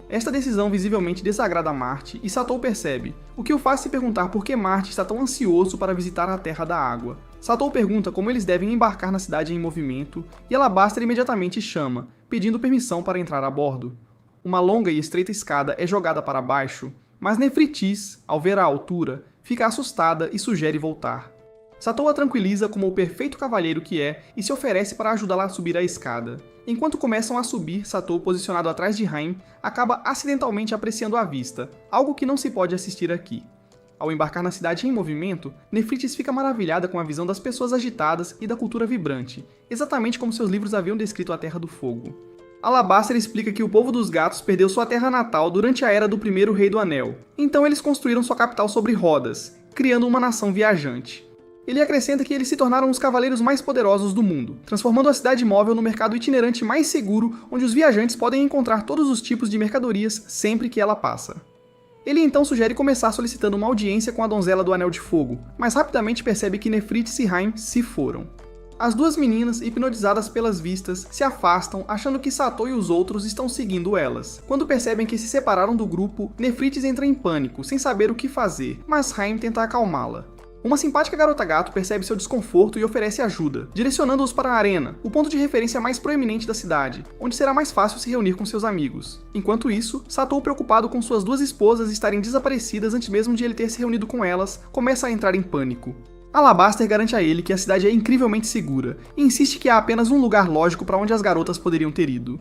Esta decisão visivelmente desagrada Marty e Satou percebe, o que o faz se perguntar por que Marty está tão ansioso para visitar a Terra da Água. Satou pergunta como eles devem embarcar na cidade em movimento e Alabaster imediatamente chama, pedindo permissão para entrar a bordo. Uma longa e estreita escada é jogada para baixo, mas Nefrites, ao ver a altura, fica assustada e sugere voltar. Satou a tranquiliza como o perfeito cavalheiro que é e se oferece para ajudá-la a subir a escada. Enquanto começam a subir, Satou, posicionado atrás de Haim, acaba acidentalmente apreciando a vista, algo que não se pode assistir aqui. Ao embarcar na cidade em movimento, Nefrites fica maravilhada com a visão das pessoas agitadas e da cultura vibrante, exatamente como seus livros haviam descrito a Terra do Fogo. Alabaster explica que o povo dos gatos perdeu sua terra natal durante a era do primeiro Rei do Anel. Então eles construíram sua capital sobre rodas, criando uma nação viajante. Ele acrescenta que eles se tornaram os cavaleiros mais poderosos do mundo, transformando a cidade móvel no mercado itinerante mais seguro, onde os viajantes podem encontrar todos os tipos de mercadorias sempre que ela passa. Ele então sugere começar solicitando uma audiência com a donzela do Anel de Fogo, mas rapidamente percebe que Nefrites e Haim se foram. As duas meninas, hipnotizadas pelas vistas, se afastam, achando que Satou e os outros estão seguindo elas. Quando percebem que se separaram do grupo, Nefrites entra em pânico, sem saber o que fazer, mas Haim tenta acalmá-la. Uma simpática garota gato percebe seu desconforto e oferece ajuda, direcionando-os para a arena, o ponto de referência mais proeminente da cidade, onde será mais fácil se reunir com seus amigos. Enquanto isso, Satou, preocupado com suas duas esposas estarem desaparecidas antes mesmo de ele ter se reunido com elas, começa a entrar em pânico. Alabaster garante a ele que a cidade é incrivelmente segura, e insiste que há apenas um lugar lógico para onde as garotas poderiam ter ido.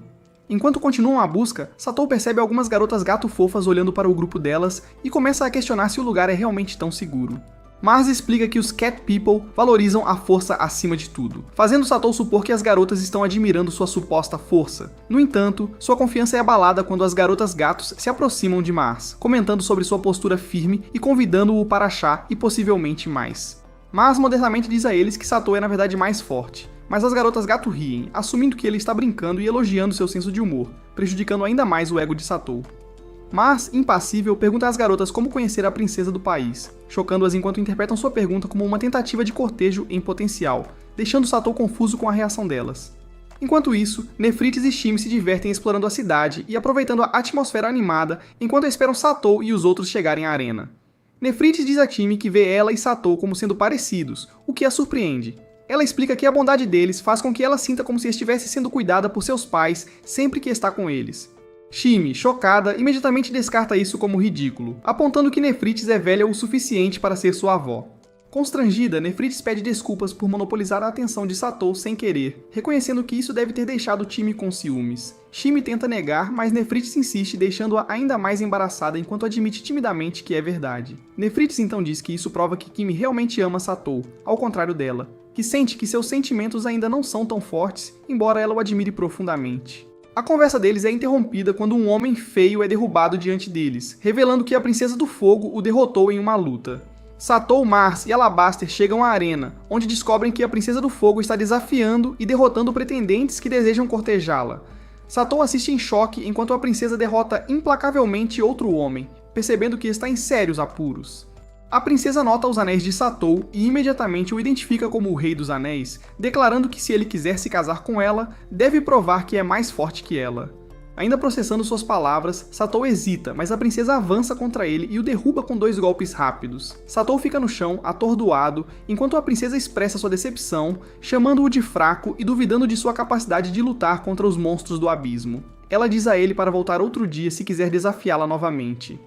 Enquanto continuam a busca, Satou percebe algumas garotas gato fofas olhando para o grupo delas e começa a questionar se o lugar é realmente tão seguro. Mars explica que os Cat People valorizam a força acima de tudo, fazendo Satou supor que as garotas estão admirando sua suposta força. No entanto, sua confiança é abalada quando as garotas gatos se aproximam de Mars, comentando sobre sua postura firme e convidando-o para chá e possivelmente mais. Mars modestamente diz a eles que Satou é na verdade mais forte, mas as garotas gato riem, assumindo que ele está brincando e elogiando seu senso de humor, prejudicando ainda mais o ego de Satou. Mars, impassível, pergunta às garotas como conhecer a princesa do país, chocando-as enquanto interpretam sua pergunta como uma tentativa de cortejo em potencial, deixando Satou confuso com a reação delas. Enquanto isso, Nefrites e Shime se divertem explorando a cidade e aproveitando a atmosfera animada enquanto esperam Satou e os outros chegarem à arena. Nefrites diz a Shime que vê ela e Satou como sendo parecidos, o que a surpreende. Ela explica que a bondade deles faz com que ela sinta como se estivesse sendo cuidada por seus pais sempre que está com eles. Shime, chocada, imediatamente descarta isso como ridículo, apontando que Nefrites é velha o suficiente para ser sua avó. Constrangida, Nefrites pede desculpas por monopolizar a atenção de Satou sem querer, reconhecendo que isso deve ter deixado Shime com ciúmes. Shime tenta negar, mas Nefrites insiste, deixando-a ainda mais embaraçada enquanto admite timidamente que é verdade. Nefrites então diz que isso prova que Kimi realmente ama Satou, ao contrário dela, que sente que seus sentimentos ainda não são tão fortes, embora ela o admire profundamente. A conversa deles é interrompida quando um homem feio é derrubado diante deles, revelando que a Princesa do Fogo o derrotou em uma luta. Satou, Mars e Alabaster chegam à arena, onde descobrem que a Princesa do Fogo está desafiando e derrotando pretendentes que desejam cortejá-la. Satou assiste em choque enquanto a princesa derrota implacavelmente outro homem, percebendo que está em sérios apuros. A princesa nota os anéis de Satou e imediatamente o identifica como o Rei dos Anéis, declarando que se ele quiser se casar com ela, deve provar que é mais forte que ela. Ainda processando suas palavras, Satou hesita, mas a princesa avança contra ele e o derruba com 2 golpes rápidos. Satou fica no chão, atordoado, enquanto a princesa expressa sua decepção, chamando-o de fraco e duvidando de sua capacidade de lutar contra os monstros do abismo. Ela diz a ele para voltar outro dia se quiser desafiá-la novamente.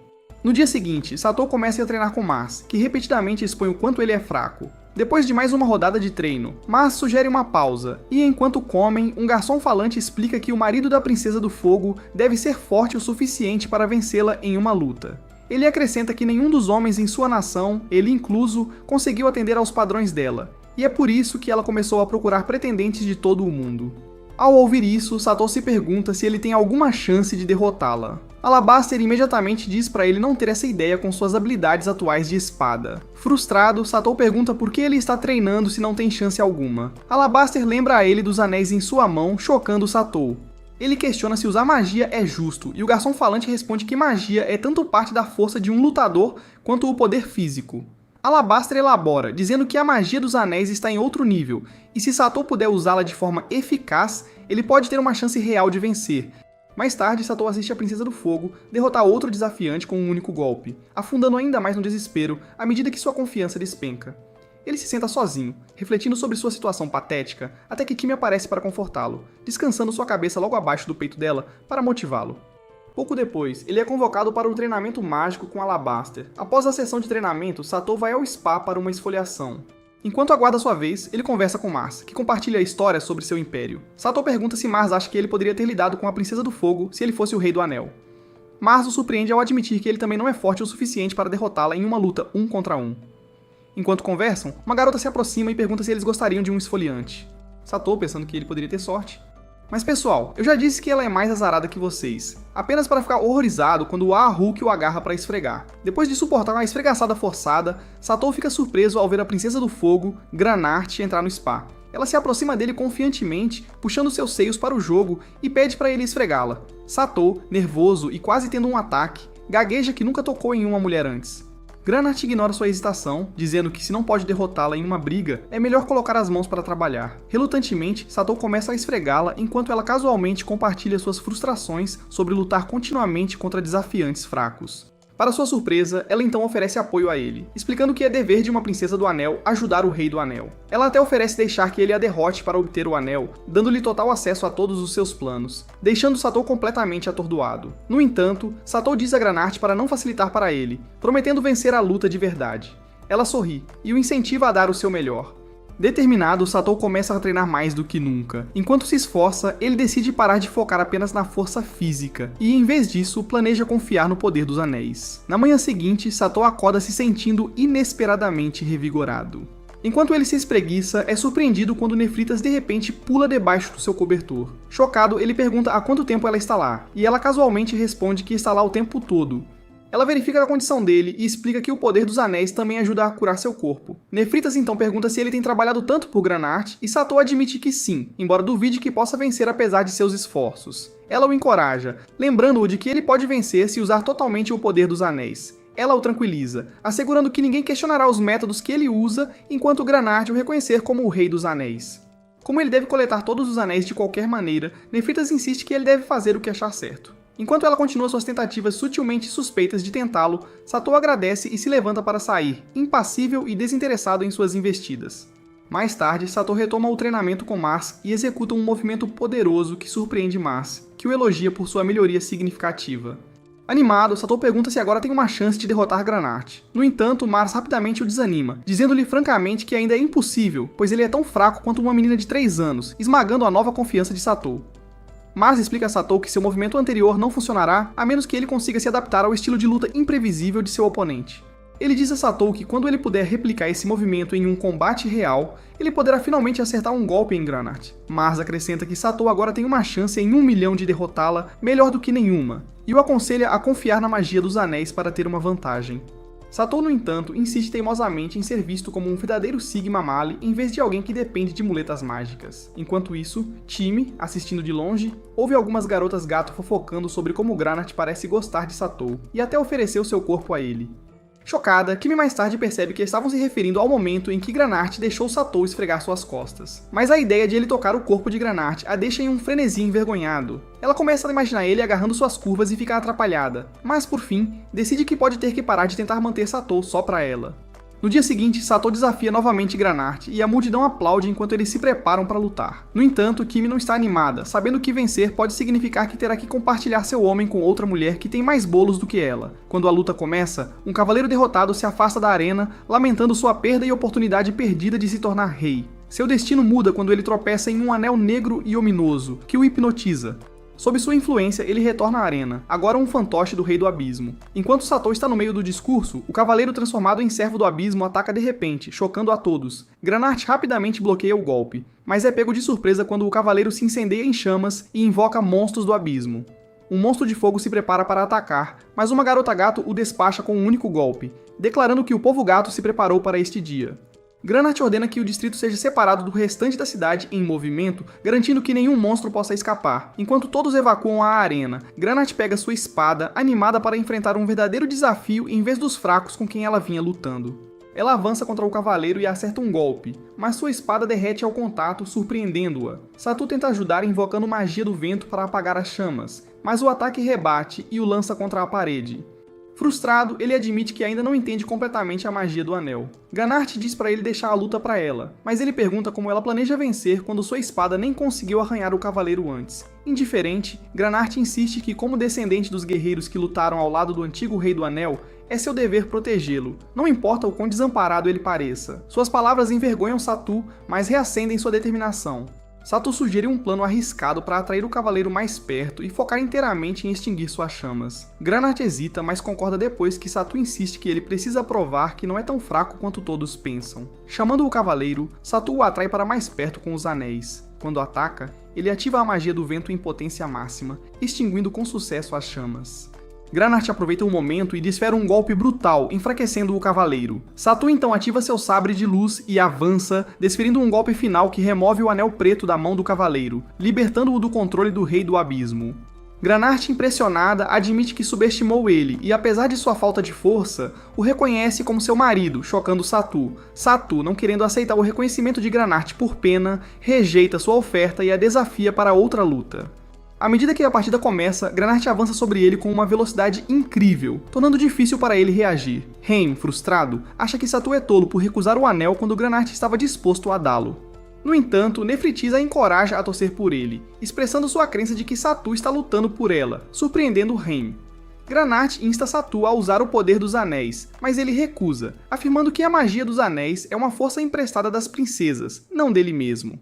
No dia seguinte, Satou começa a treinar com Mars, que repetidamente expõe o quanto ele é fraco. Depois de mais uma rodada de treino, Mars sugere uma pausa, e enquanto comem, um garçom falante explica que o marido da Princesa do Fogo deve ser forte o suficiente para vencê-la em uma luta. Ele acrescenta que nenhum dos homens em sua nação, ele incluso, conseguiu atender aos padrões dela, e é por isso que ela começou a procurar pretendentes de todo o mundo. Ao ouvir isso, Satou se pergunta se ele tem alguma chance de derrotá-la. Alabaster imediatamente diz para ele não ter essa ideia com suas habilidades atuais de espada. Frustrado, Satou pergunta por que ele está treinando se não tem chance alguma. Alabaster lembra a ele dos anéis em sua mão, chocando Satou. Ele questiona se usar magia é justo, e o garçom falante responde que magia é tanto parte da força de um lutador quanto o poder físico. Alabaster elabora, dizendo que a magia dos anéis está em outro nível, e se Satou puder usá-la de forma eficaz, ele pode ter uma chance real de vencer. Mais tarde, Satou assiste a Princesa do Fogo derrotar outro desafiante com um único golpe, afundando ainda mais no desespero à medida que sua confiança despenca. Ele se senta sozinho, refletindo sobre sua situação patética, até que Kimi aparece para confortá-lo, descansando sua cabeça logo abaixo do peito dela para motivá-lo. Pouco depois, ele é convocado para o treinamento mágico com Alabaster. Após a sessão de treinamento, Satou vai ao spa para uma esfoliação. Enquanto aguarda sua vez, ele conversa com Mars, que compartilha histórias sobre seu império. Satou pergunta se Mars acha que ele poderia ter lidado com a Princesa do Fogo se ele fosse o Rei do Anel. Mars o surpreende ao admitir que ele também não é forte o suficiente para derrotá-la em uma luta 1 contra 1. Enquanto conversam, uma garota se aproxima e pergunta se eles gostariam de um esfoliante. Satou, pensando que ele poderia ter sorte, Mas pessoal, eu já disse que ela é mais azarada que vocês, apenas para ficar horrorizado quando o A-Hulk o agarra para esfregar. Depois de suportar uma esfregaçada forçada, Satou fica surpreso ao ver a Princesa do Fogo, Granart, entrar no spa. Ela se aproxima dele confiantemente, puxando seus seios para o jogo e pede para ele esfregá-la. Satou, nervoso e quase tendo um ataque, gagueja que nunca tocou em uma mulher antes. Granart ignora sua hesitação, dizendo que se não pode derrotá-la em uma briga, é melhor colocar as mãos para trabalhar. Relutantemente, Satou começa a esfregá-la enquanto ela casualmente compartilha suas frustrações sobre lutar continuamente contra desafiantes fracos. Para sua surpresa, ela então oferece apoio a ele, explicando que é dever de uma princesa do anel ajudar o rei do anel. Ela até oferece deixar que ele a derrote para obter o anel, dando-lhe total acesso a todos os seus planos, deixando Satou completamente atordoado. No entanto, Satou diz a Granart para não facilitar para ele, prometendo vencer a luta de verdade. Ela sorri e o incentiva a dar o seu melhor. Determinado, Satou começa a treinar mais do que nunca. Enquanto se esforça, ele decide parar de focar apenas na força física, e em vez disso, planeja confiar no poder dos anéis. Na manhã seguinte, Satou acorda se sentindo inesperadamente revigorado. Enquanto ele se espreguiça, é surpreendido quando Nefritas de repente pula debaixo do seu cobertor. Chocado, ele pergunta há quanto tempo ela está lá, e ela casualmente responde que está lá o tempo todo. Ela verifica a condição dele e explica que o poder dos anéis também ajuda a curar seu corpo. Nefritas então pergunta se ele tem trabalhado tanto por Granart e Satou admite que sim, embora duvide que possa vencer apesar de seus esforços. Ela o encoraja, lembrando-o de que ele pode vencer se usar totalmente o poder dos anéis. Ela o tranquiliza, assegurando que ninguém questionará os métodos que ele usa enquanto Granart o reconhecer como o Rei dos Anéis. Como ele deve coletar todos os anéis de qualquer maneira, Nefritas insiste que ele deve fazer o que achar certo. Enquanto ela continua suas tentativas sutilmente suspeitas de tentá-lo, Satou agradece e se levanta para sair, impassível e desinteressado em suas investidas. Mais tarde, Satou retoma o treinamento com Mars e executa um movimento poderoso que surpreende Mars, que o elogia por sua melhoria significativa. Animado, Satou pergunta se agora tem uma chance de derrotar Granart. No entanto, Mars rapidamente o desanima, dizendo-lhe francamente que ainda é impossível, pois ele é tão fraco quanto uma menina de 3 anos, esmagando a nova confiança de Satou. Mars explica a Satou que seu movimento anterior não funcionará a menos que ele consiga se adaptar ao estilo de luta imprevisível de seu oponente. Ele diz a Satou que quando ele puder replicar esse movimento em um combate real, ele poderá finalmente acertar um golpe em Granart. Mars acrescenta que Satou agora tem uma chance em 1 milhão de derrotá-la, melhor do que nenhuma, e o aconselha a confiar na magia dos anéis para ter uma vantagem. Satou, no entanto, insiste teimosamente em ser visto como um verdadeiro Sigma Mali em vez de alguém que depende de muletas mágicas. Enquanto isso, Time, assistindo de longe, ouve algumas garotas gato fofocando sobre como Granart parece gostar de Satou, e até ofereceu seu corpo a ele. Chocada, Kimi mais tarde percebe que estavam se referindo ao momento em que Granart deixou Satou esfregar suas costas. Mas a ideia de ele tocar o corpo de Granart a deixa em um frenesi envergonhado. Ela começa a imaginar ele agarrando suas curvas e fica atrapalhada, mas por fim, decide que pode ter que parar de tentar manter Satou só pra ela. No dia seguinte, Satou desafia novamente Granart e a multidão aplaude enquanto eles se preparam para lutar. No entanto, Kimi não está animada, sabendo que vencer pode significar que terá que compartilhar seu homem com outra mulher que tem mais bolos do que ela. Quando a luta começa, um cavaleiro derrotado se afasta da arena, lamentando sua perda e oportunidade perdida de se tornar rei. Seu destino muda quando ele tropeça em um anel negro e ominoso, que o hipnotiza. Sob sua influência, ele retorna à arena, agora um fantoche do Rei do Abismo. Enquanto Satou está no meio do discurso, o cavaleiro transformado em servo do abismo ataca de repente, chocando a todos. Granart rapidamente bloqueia o golpe, mas é pego de surpresa quando o cavaleiro se incendeia em chamas e invoca monstros do abismo. Um monstro de fogo se prepara para atacar, mas uma garota gato o despacha com um único golpe, declarando que o povo gato se preparou para este dia. Granart ordena que o distrito seja separado do restante da cidade em movimento, garantindo que nenhum monstro possa escapar. Enquanto todos evacuam a arena, Granart pega sua espada, animada para enfrentar um verdadeiro desafio em vez dos fracos com quem ela vinha lutando. Ela avança contra o cavaleiro e acerta um golpe, mas sua espada derrete ao contato, surpreendendo-a. Satou tenta ajudar invocando magia do vento para apagar as chamas, mas o ataque rebate e o lança contra a parede. Frustrado, ele admite que ainda não entende completamente a magia do anel. Granart diz para ele deixar a luta para ela, mas ele pergunta como ela planeja vencer quando sua espada nem conseguiu arranhar o cavaleiro antes. Indiferente, Granart insiste que, como descendente dos guerreiros que lutaram ao lado do antigo Rei do Anel, é seu dever protegê-lo, não importa o quão desamparado ele pareça. Suas palavras envergonham Satou, mas reacendem sua determinação. Satou sugere um plano arriscado para atrair o cavaleiro mais perto e focar inteiramente em extinguir suas chamas. Granart hesita, mas concorda depois que Satou insiste que ele precisa provar que não é tão fraco quanto todos pensam. Chamando o cavaleiro, Satou o atrai para mais perto com os anéis. Quando ataca, ele ativa a magia do vento em potência máxima, extinguindo com sucesso as chamas. Granart aproveita o momento e desfere um golpe brutal, enfraquecendo o cavaleiro. Satu então ativa seu sabre de luz e avança, desferindo um golpe final que remove o anel preto da mão do cavaleiro, libertando-o do controle do Rei do Abismo. Granart, impressionada, admite que subestimou ele e, apesar de sua falta de força, o reconhece como seu marido, chocando Satu. Satu, não querendo aceitar o reconhecimento de Granart por pena, rejeita sua oferta e a desafia para outra luta. À medida que a partida começa, Granart avança sobre ele com uma velocidade incrível, tornando difícil para ele reagir. Haim, frustrado, acha que Satu é tolo por recusar o anel quando Granart estava disposto a dá-lo. No entanto, Nefritis a encoraja a torcer por ele, expressando sua crença de que Satu está lutando por ela, surpreendendo Haim. Granart insta Satu a usar o poder dos anéis, mas ele recusa, afirmando que a magia dos anéis é uma força emprestada das princesas, não dele mesmo.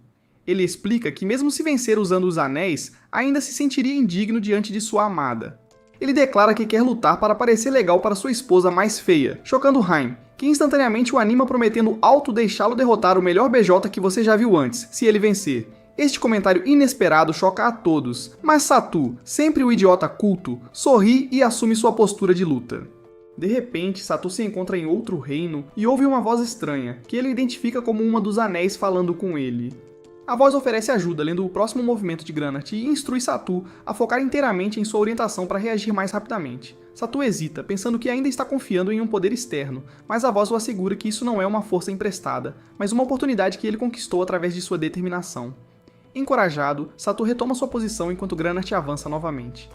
Ele explica que mesmo se vencer usando os anéis, ainda se sentiria indigno diante de sua amada. Ele declara que quer lutar para parecer legal para sua esposa mais feia, chocando Haim, que instantaneamente o anima prometendo alto deixá-lo derrotar o melhor BJ que você já viu antes, se ele vencer. Este comentário inesperado choca a todos, mas Satu, sempre o idiota culto, sorri e assume sua postura de luta. De repente, Satu se encontra em outro reino e ouve uma voz estranha, que ele identifica como uma dos anéis falando com ele. A voz oferece ajuda lendo o próximo movimento de Granart e instrui Satu a focar inteiramente em sua orientação para reagir mais rapidamente. Satu hesita, pensando que ainda está confiando em um poder externo, mas a voz o assegura que isso não é uma força emprestada, mas uma oportunidade que ele conquistou através de sua determinação. Encorajado, Satu retoma sua posição enquanto Granart avança novamente.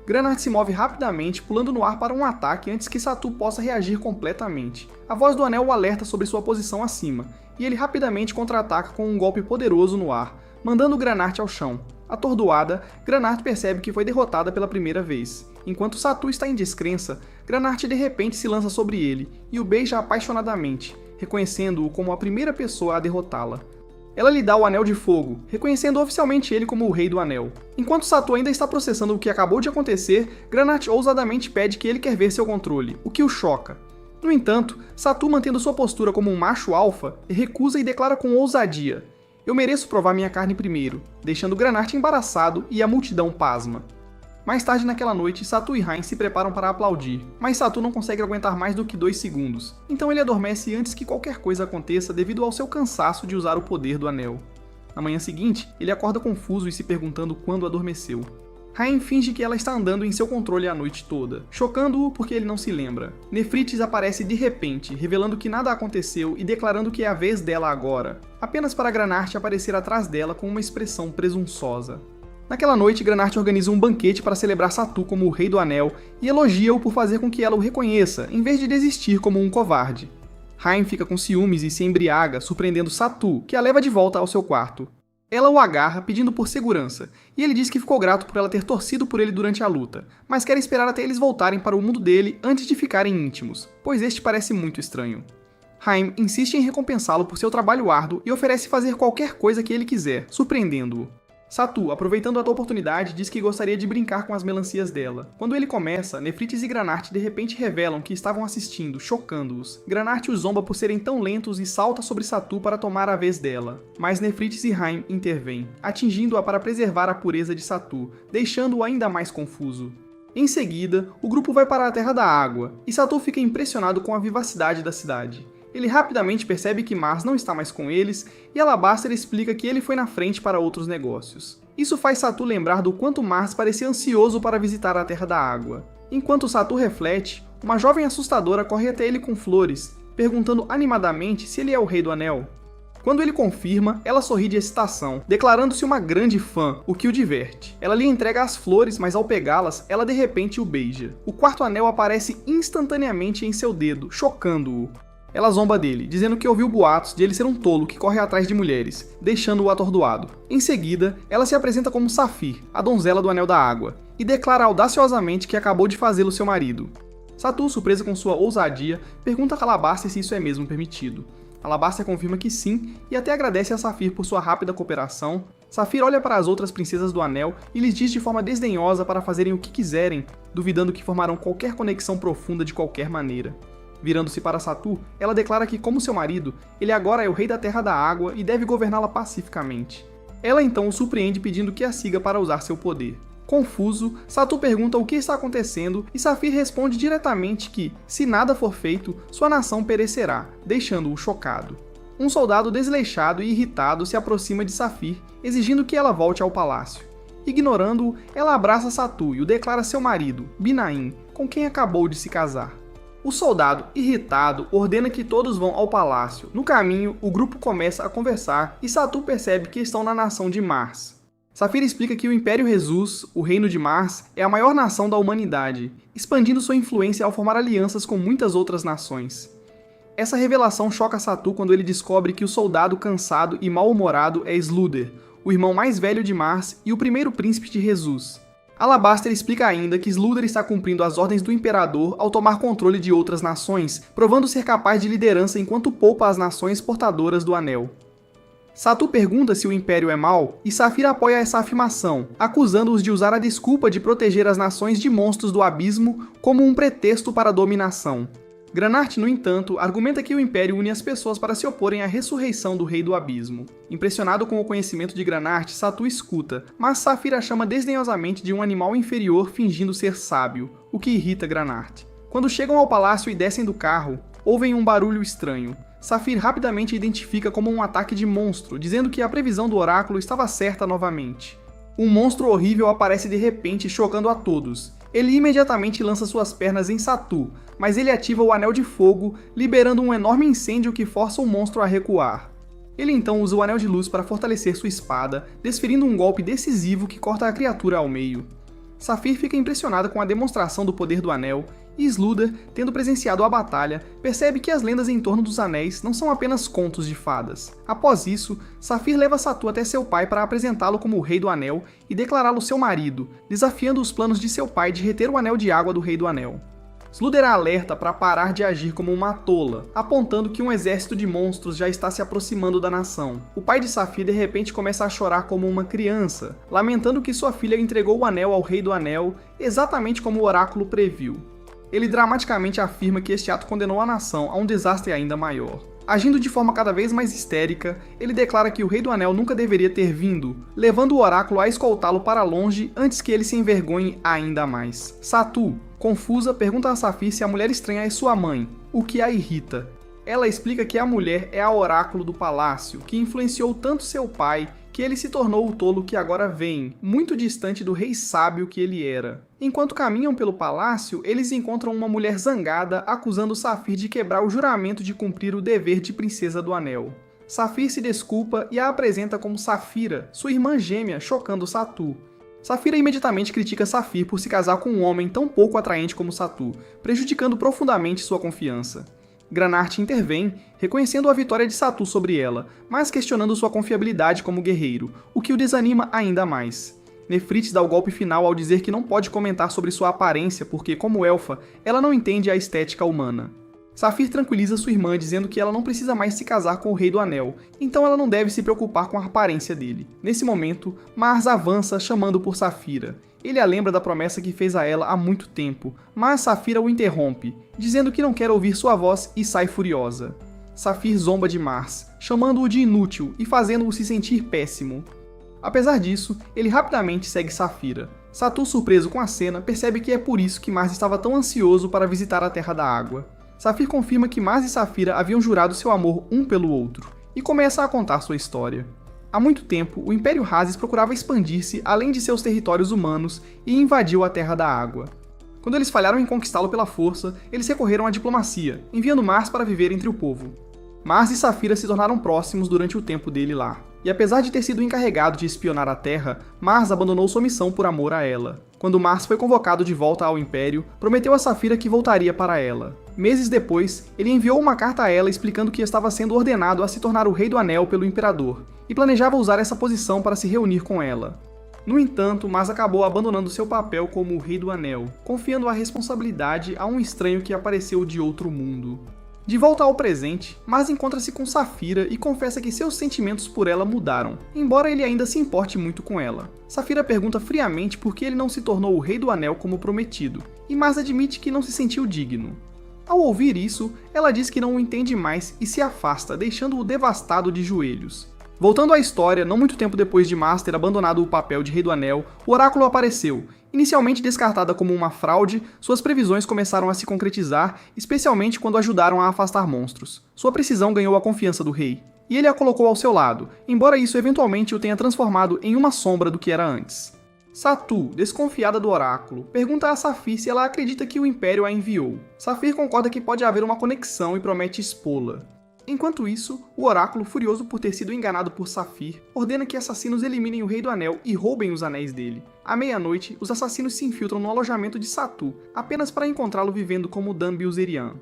Granart se move rapidamente, pulando no ar para um ataque antes que Satu possa reagir completamente. A voz do anel o alerta sobre sua posição acima, e ele rapidamente contra-ataca com um golpe poderoso no ar, mandando Granart ao chão. Atordoada, Granart percebe que foi derrotada pela primeira vez. Enquanto Satu está em descrença, Granart de repente se lança sobre ele e o beija apaixonadamente, reconhecendo-o como a primeira pessoa a derrotá-la. Ela lhe dá o Anel de Fogo, reconhecendo oficialmente ele como o Rei do Anel. Enquanto Satu ainda está processando o que acabou de acontecer, Granart ousadamente pede que ele quer ver seu controle, o que o choca. No entanto, Satu, mantendo sua postura como um macho alfa, recusa e declara com ousadia: "Eu mereço provar minha carne primeiro", deixando Granart embaraçado e a multidão pasma. Mais tarde naquela noite, Satu e Haim se preparam para aplaudir, mas Satu não consegue aguentar mais do que 2 segundos, então ele adormece antes que qualquer coisa aconteça devido ao seu cansaço de usar o poder do anel. Na manhã seguinte, ele acorda confuso e se perguntando quando adormeceu. Haim finge que ela está andando em seu controle a noite toda, chocando-o porque ele não se lembra. Nefritis aparece de repente, revelando que nada aconteceu e declarando que é a vez dela agora, apenas para Granart aparecer atrás dela com uma expressão presunçosa. Naquela noite, Granart organiza um banquete para celebrar Satu como o Rei do Anel e elogia-o por fazer com que ela o reconheça, em vez de desistir como um covarde. Haim fica com ciúmes e se embriaga, surpreendendo Satu, que a leva de volta ao seu quarto. Ela o agarra, pedindo por segurança, e ele diz que ficou grato por ela ter torcido por ele durante a luta, mas quer esperar até eles voltarem para o mundo dele antes de ficarem íntimos, pois este parece muito estranho. Haim insiste em recompensá-lo por seu trabalho árduo e oferece fazer qualquer coisa que ele quiser, surpreendendo-o. Satu, aproveitando a oportunidade, diz que gostaria de brincar com as melancias dela. Quando ele começa, Nefritis e Granart de repente revelam que estavam assistindo, chocando-os. Granart os zomba por serem tão lentos e salta sobre Satu para tomar a vez dela. Mas Nefritis e Haim intervêm, atingindo-a para preservar a pureza de Satu, deixando-o ainda mais confuso. Em seguida, o grupo vai para a Terra da Água, e Satu fica impressionado com a vivacidade da cidade. Ele rapidamente percebe que Mars não está mais com eles, e Alabaster explica que ele foi na frente para outros negócios. Isso faz Satu lembrar do quanto Mars parecia ansioso para visitar a Terra da Água. Enquanto Satu reflete, uma jovem assustadora corre até ele com flores, perguntando animadamente se ele é o Rei do Anel. Quando ele confirma, ela sorri de excitação, declarando-se uma grande fã, o que o diverte. Ela lhe entrega as flores, mas ao pegá-las, ela de repente o beija. O quarto anel aparece instantaneamente em seu dedo, chocando-o. Ela zomba dele, dizendo que ouviu boatos de ele ser um tolo que corre atrás de mulheres, deixando-o atordoado. Em seguida, ela se apresenta como Saphir, a donzela do Anel da Água, e declara audaciosamente que acabou de fazê-lo seu marido. Satu, surpresa com sua ousadia, pergunta a Alabaster se isso é mesmo permitido. Alabaster confirma que sim, e até agradece a Saphir por sua rápida cooperação. Saphir olha para as outras princesas do Anel e lhes diz de forma desdenhosa para fazerem o que quiserem, duvidando que formarão qualquer conexão profunda de qualquer maneira. Virando-se para Satu, ela declara que, como seu marido, ele agora é o Rei da Terra da Água e deve governá-la pacificamente. Ela então o surpreende pedindo que a siga para usar seu poder. Confuso, Satu pergunta o que está acontecendo e Safir responde diretamente que, se nada for feito, sua nação perecerá, deixando-o chocado. Um soldado desleixado e irritado se aproxima de Safir, exigindo que ela volte ao palácio. Ignorando-o, ela abraça Satu e o declara seu marido, Binaim, com quem acabou de se casar. O soldado, irritado, ordena que todos vão ao palácio. No caminho, o grupo começa a conversar e Satu percebe que estão na nação de Mars. Safir explica que o Império Jesus, o Reino de Mars, é a maior nação da humanidade, expandindo sua influência ao formar alianças com muitas outras nações. Essa revelação choca Satu quando ele descobre que o soldado cansado e mal-humorado é Sluder, o irmão mais velho de Mars e o primeiro príncipe de Jesus. Alabaster explica ainda que Sluder está cumprindo as ordens do Imperador ao tomar controle de outras nações, provando ser capaz de liderança enquanto poupa as nações portadoras do Anel. Satu pergunta se o Império é mau, e Safir apoia essa afirmação, acusando-os de usar a desculpa de proteger as nações de monstros do abismo como um pretexto para a dominação. Granart, no entanto, argumenta que o Império une as pessoas para se oporem à ressurreição do Rei do Abismo. Impressionado com o conhecimento de Granart, Satu escuta, mas Safir a chama desdenhosamente de um animal inferior fingindo ser sábio, o que irrita Granart. Quando chegam ao palácio e descem do carro, ouvem um barulho estranho. Safir rapidamente identifica como um ataque de monstro, dizendo que a previsão do oráculo estava certa novamente. Um monstro horrível aparece de repente, chocando a todos. Ele imediatamente lança suas pernas em Satu, mas ele ativa o Anel de Fogo, liberando um enorme incêndio que força o monstro a recuar. Ele então usa o Anel de Luz para fortalecer sua espada, desferindo um golpe decisivo que corta a criatura ao meio. Safir fica impressionada com a demonstração do poder do Anel, e Sluder, tendo presenciado a batalha, percebe que as lendas em torno dos anéis não são apenas contos de fadas. Após isso, Safir leva Satu até seu pai para apresentá-lo como o Rei do Anel e declará-lo seu marido, desafiando os planos de seu pai de reter o Anel de Água do Rei do Anel. Sluder a alerta para parar de agir como uma tola, apontando que um exército de monstros já está se aproximando da nação. O pai de Safir de repente começa a chorar como uma criança, lamentando que sua filha entregou o anel ao Rei do Anel, exatamente como o oráculo previu. Ele dramaticamente afirma que este ato condenou a nação a um desastre ainda maior. Agindo de forma cada vez mais histérica, ele declara que o Rei do Anel nunca deveria ter vindo, levando o oráculo a escoltá-lo para longe antes que ele se envergonhe ainda mais. Satu, confusa, pergunta a Safir se a mulher estranha é sua mãe, o que a irrita. Ela explica que a mulher é a oráculo do palácio, que influenciou tanto seu pai que ele se tornou o tolo que agora vem, muito distante do rei sábio que ele era. Enquanto caminham pelo palácio, eles encontram uma mulher zangada acusando Safir de quebrar o juramento de cumprir o dever de princesa do anel. Safir se desculpa e a apresenta como Safira, sua irmã gêmea, chocando Satu. Safira imediatamente critica Safir por se casar com um homem tão pouco atraente como Satu, prejudicando profundamente sua confiança. Granart intervém, reconhecendo a vitória de Satu sobre ela, mas questionando sua confiabilidade como guerreiro, o que o desanima ainda mais. Nefrit dá o golpe final ao dizer que não pode comentar sobre sua aparência porque, como elfa, ela não entende a estética humana. Safir tranquiliza sua irmã dizendo que ela não precisa mais se casar com o Rei do Anel, então ela não deve se preocupar com a aparência dele. Nesse momento, Mars avança chamando por Safira. Ele a lembra da promessa que fez a ela há muito tempo, mas Safira o interrompe, dizendo que não quer ouvir sua voz e sai furiosa. Safir zomba de Mars, chamando-o de inútil e fazendo-o se sentir péssimo. Apesar disso, ele rapidamente segue Safira. Satu, surpreso com a cena, percebe que é por isso que Mars estava tão ansioso para visitar a Terra da Água. Safir confirma que Mars e Safira haviam jurado seu amor um pelo outro, e começa a contar sua história. Há muito tempo, o Império Razes procurava expandir-se além de seus territórios humanos e invadiu a Terra da Água. Quando eles falharam em conquistá-lo pela força, eles recorreram à diplomacia, enviando Mars para viver entre o povo. Mars e Safira se tornaram próximos durante o tempo dele lá. E apesar de ter sido encarregado de espionar a Terra, Mars abandonou sua missão por amor a ela. Quando Mars foi convocado de volta ao Império, prometeu a Safira que voltaria para ela. Meses depois, ele enviou uma carta a ela explicando que estava sendo ordenado a se tornar o Rei do Anel pelo Imperador, e planejava usar essa posição para se reunir com ela. No entanto, Mars acabou abandonando seu papel como o Rei do Anel, confiando a responsabilidade a um estranho que apareceu de outro mundo. De volta ao presente, Mars encontra-se com Safira e confessa que seus sentimentos por ela mudaram, embora ele ainda se importe muito com ela. Safira pergunta friamente por que ele não se tornou o Rei do Anel como prometido, e Mars admite que não se sentiu digno. Ao ouvir isso, ela diz que não o entende mais e se afasta, deixando-o devastado de joelhos. Voltando à história, não muito tempo depois de Mars ter abandonado o papel de Rei do Anel, o Oráculo apareceu. Inicialmente descartada como uma fraude, suas previsões começaram a se concretizar, especialmente quando ajudaram a afastar monstros. Sua precisão ganhou a confiança do rei, e ele a colocou ao seu lado, embora isso eventualmente o tenha transformado em uma sombra do que era antes. Satu, desconfiada do oráculo, pergunta a Saphir se ela acredita que o Império a enviou. Saphir concorda que pode haver uma conexão e promete expô-la. Enquanto isso, o oráculo, furioso por ter sido enganado por Saphir, ordena que assassinos eliminem o Rei do Anel e roubem os anéis dele. À meia-noite, os assassinos se infiltram no alojamento de Satu, apenas para encontrá-lo vivendo como Dan Bilzerian.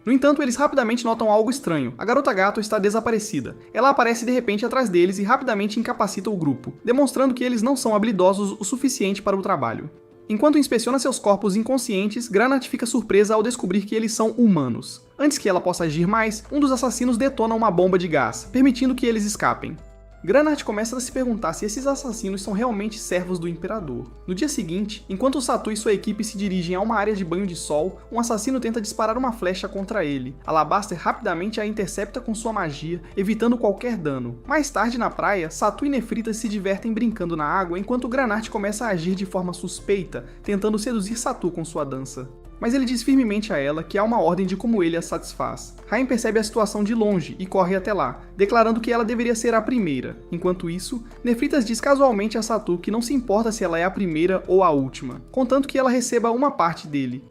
No entanto, eles rapidamente notam algo estranho. A garota gato está desaparecida. Ela aparece de repente atrás deles e rapidamente incapacita o grupo, demonstrando que eles não são habilidosos o suficiente para o trabalho. Enquanto inspeciona seus corpos inconscientes, Granat fica surpresa ao descobrir que eles são humanos. Antes que ela possa agir mais, um dos assassinos detona uma bomba de gás, permitindo que eles escapem. Granat começa a se perguntar se esses assassinos são realmente servos do Imperador. No dia seguinte, enquanto Satu e sua equipe se dirigem a uma área de banho de sol, um assassino tenta disparar uma flecha contra ele. Alabaster rapidamente a intercepta com sua magia, evitando qualquer dano. Mais tarde na praia, Satu e Nefritas se divertem brincando na água enquanto Granat começa a agir de forma suspeita, tentando seduzir Satu com sua dança. Mas ele diz firmemente a ela que há uma ordem de como ele a satisfaz. Haim percebe a situação de longe e corre até lá, declarando que ela deveria ser a primeira. Enquanto isso, Nefritas diz casualmente a Satu que não se importa se ela é a primeira ou a última, contanto que ela receba uma parte dele.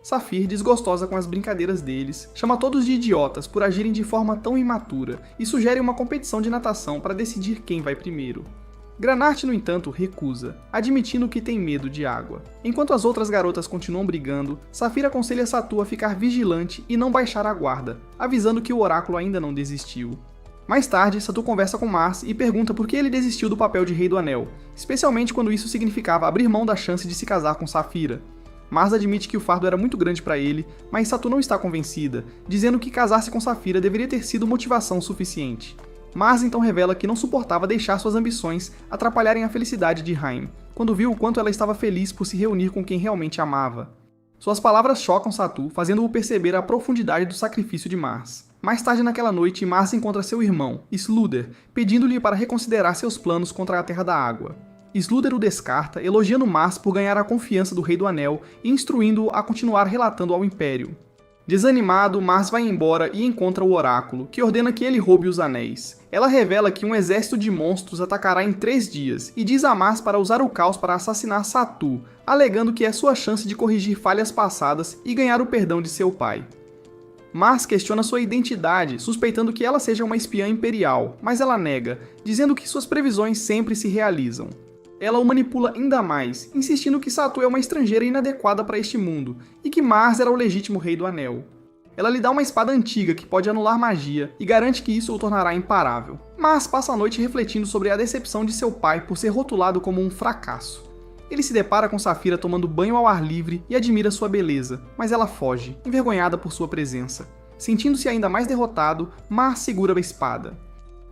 Saphir, desgostosa com as brincadeiras deles, chama todos de idiotas por agirem de forma tão imatura e sugere uma competição de natação para decidir quem vai primeiro. Granat, no entanto, recusa, admitindo que tem medo de água. Enquanto as outras garotas continuam brigando, Saphir aconselha Satu a ficar vigilante e não baixar a guarda, avisando que o oráculo ainda não desistiu. Mais tarde, Satu conversa com Mars e pergunta por que ele desistiu do papel de Rei do Anel, especialmente quando isso significava abrir mão da chance de se casar com Saphira. Mars admite que o fardo era muito grande para ele, mas Satu não está convencida, dizendo que casar-se com Saphira deveria ter sido motivação suficiente. Mars então revela que não suportava deixar suas ambições atrapalharem a felicidade de Haim, quando viu o quanto ela estava feliz por se reunir com quem realmente amava. Suas palavras chocam Satu, fazendo-o perceber a profundidade do sacrifício de Mars. Mais tarde naquela noite, Mars encontra seu irmão, Sluder, pedindo-lhe para reconsiderar seus planos contra a Terra da Água. Sluder o descarta, elogiando Mars por ganhar a confiança do Rei do Anel e instruindo-o a continuar relatando ao Império. Desanimado, Mars vai embora e encontra o oráculo, que ordena que ele roube os anéis. Ela revela que um exército de monstros atacará em 3 dias, e diz a Mars para usar o caos para assassinar Satu, alegando que é sua chance de corrigir falhas passadas e ganhar o perdão de seu pai. Mars questiona sua identidade, suspeitando que ela seja uma espiã imperial, mas ela nega, dizendo que suas previsões sempre se realizam. Ela o manipula ainda mais, insistindo que Satu é uma estrangeira inadequada para este mundo, e que Mars era o legítimo Rei do Anel. Ela lhe dá uma espada antiga que pode anular magia, e garante que isso o tornará imparável. Mars passa a noite refletindo sobre a decepção de seu pai por ser rotulado como um fracasso. Ele se depara com Saphira tomando banho ao ar livre e admira sua beleza, mas ela foge, envergonhada por sua presença. Sentindo-se ainda mais derrotado, Mars segura a espada.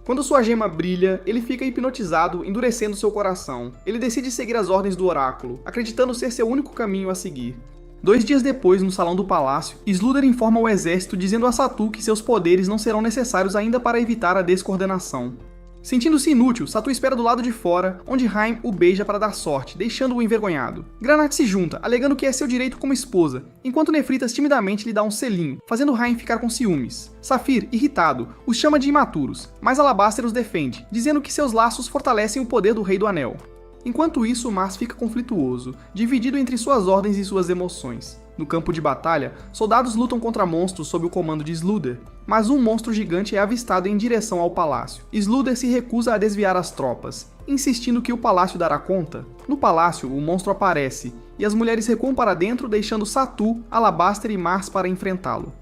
Quando sua gema brilha, ele fica hipnotizado, endurecendo seu coração. Ele decide seguir as ordens do oráculo, acreditando ser seu único caminho a seguir. 2 dias depois, no salão do palácio, Sluder informa ao exército dizendo a Satu que seus poderes não serão necessários ainda para evitar a descoordenação. Sentindo-se inútil, Satu espera do lado de fora, onde Haim o beija para dar sorte, deixando-o envergonhado. Granat se junta, alegando que é seu direito como esposa, enquanto Nefritas timidamente lhe dá um selinho, fazendo Haim ficar com ciúmes. Saphir, irritado, os chama de imaturos, mas Alabaster os defende, dizendo que seus laços fortalecem o poder do Rei do Anel. Enquanto isso, Mars fica conflituoso, dividido entre suas ordens e suas emoções. No campo de batalha, soldados lutam contra monstros sob o comando de Sluder, mas um monstro gigante é avistado em direção ao palácio. Sluder se recusa a desviar as tropas, insistindo que o palácio dará conta. No palácio, o monstro aparece, e as mulheres recuam para dentro, deixando Satu, Alabaster e Mars para enfrentá-lo.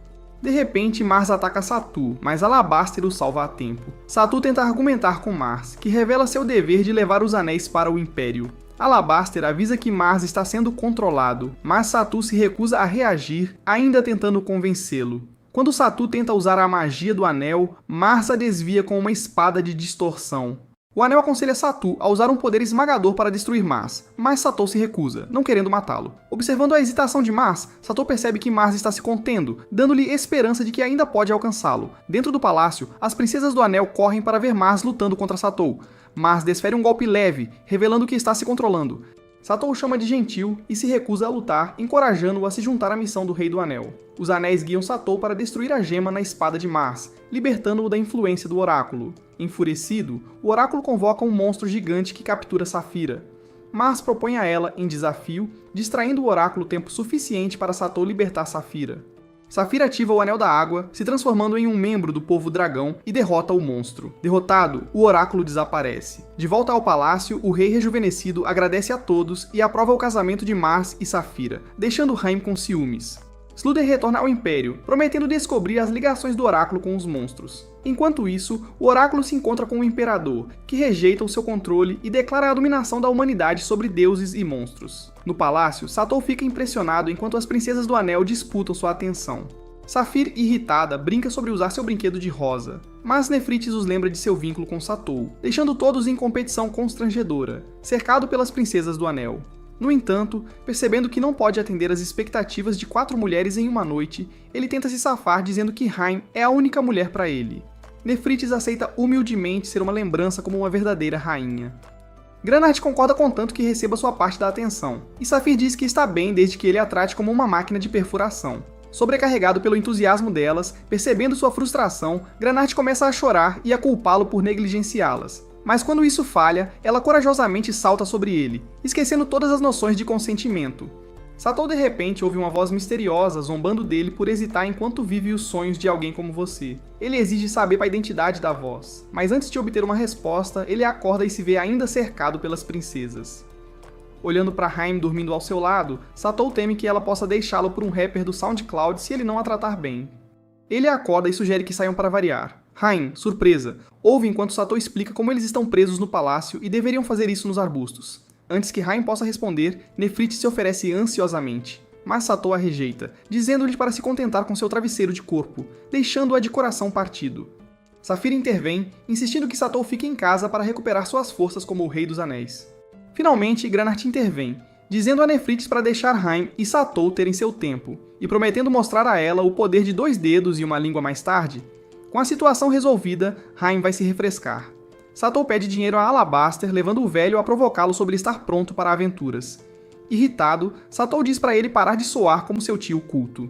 De repente, Mars ataca Satu, mas Alabaster o salva a tempo. Satu tenta argumentar com Mars, que revela seu dever de levar os anéis para o Império. Alabaster avisa que Mars está sendo controlado, mas Satu se recusa a reagir, ainda tentando convencê-lo. Quando Satu tenta usar a magia do anel, Mars a desvia com uma espada de distorção. O Anel aconselha Satu a usar um poder esmagador para destruir Mars, mas Satou se recusa, não querendo matá-lo. Observando a hesitação de Mars, Satou percebe que Mars está se contendo, dando-lhe esperança de que ainda pode alcançá-lo. Dentro do palácio, as princesas do Anel correm para ver Mars lutando contra Satou. Mars desfere um golpe leve, revelando que está se controlando. Satou o chama de gentil e se recusa a lutar, encorajando-o a se juntar à missão do Rei do Anel. Os anéis guiam Satou para destruir a gema na espada de Mars, libertando-o da influência do oráculo. Enfurecido, o oráculo convoca um monstro gigante que captura Saphira. Mars propõe a ela, em desafio, distraindo o oráculo tempo suficiente para Satou libertar Saphira. Saphira ativa o Anel da Água, se transformando em um membro do povo dragão e derrota o monstro. Derrotado, o oráculo desaparece. De volta ao palácio, o rei rejuvenescido agradece a todos e aprova o casamento de Mars e Saphira, deixando Haim com ciúmes. Sluder retorna ao Império, prometendo descobrir as ligações do oráculo com os monstros. Enquanto isso, o oráculo se encontra com o Imperador, que rejeita o seu controle e declara a dominação da humanidade sobre deuses e monstros. No palácio, Satou fica impressionado enquanto as princesas do Anel disputam sua atenção. Saphir, irritada, brinca sobre usar seu brinquedo de rosa, mas Nefrites os lembra de seu vínculo com Satou, deixando todos em competição constrangedora, cercado pelas princesas do Anel. No entanto, percebendo que não pode atender às expectativas de 4 mulheres em uma noite, ele tenta se safar dizendo que Haim é a única mulher para ele. Nefrites aceita humildemente ser uma lembrança como uma verdadeira rainha. Granart concorda contanto que receba sua parte da atenção, e Saphir diz que está bem desde que ele a trate como uma máquina de perfuração. Sobrecarregado pelo entusiasmo delas, percebendo sua frustração, Granart começa a chorar e a culpá-lo por negligenciá-las. Mas quando isso falha, ela corajosamente salta sobre ele, esquecendo todas as noções de consentimento. Satou de repente ouve uma voz misteriosa zombando dele por hesitar enquanto vive os sonhos de alguém como você. Ele exige saber a identidade da voz, mas antes de obter uma resposta, ele acorda e se vê ainda cercado pelas princesas. Olhando para Haim dormindo ao seu lado, Satou teme que ela possa deixá-lo por um rapper do SoundCloud se ele não a tratar bem. Ele a acorda e sugere que saiam para variar. Haim, surpresa, ouve enquanto Satou explica como eles estão presos no palácio e deveriam fazer isso nos arbustos. Antes que Haim possa responder, Nefrites se oferece ansiosamente, mas Satou a rejeita, dizendo-lhe para se contentar com seu travesseiro de corpo, deixando-a de coração partido. Saphira intervém, insistindo que Satou fique em casa para recuperar suas forças como o Rei dos Anéis. Finalmente, Granart intervém, dizendo a Nefrites para deixar Haim e Satou terem seu tempo, e prometendo mostrar a ela o poder de 2 dedos e uma língua mais tarde. Com a situação resolvida, Haim vai se refrescar. Satou pede dinheiro a Alabaster, levando o velho a provocá-lo sobre estar pronto para aventuras. Irritado, Satou diz para ele parar de soar como seu tio culto.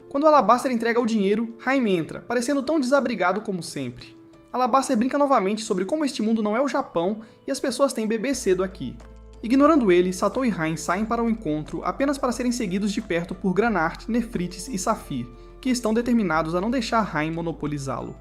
Quando Alabaster entrega o dinheiro, Haim entra, parecendo tão desabrigado como sempre. Alabaster brinca novamente sobre como este mundo não é o Japão e as pessoas têm bebê cedo aqui. Ignorando ele, Satou e Haim saem para o encontro apenas para serem seguidos de perto por Granart, Nefrites e Saphir, que estão determinados a não deixar Haim monopolizá-lo.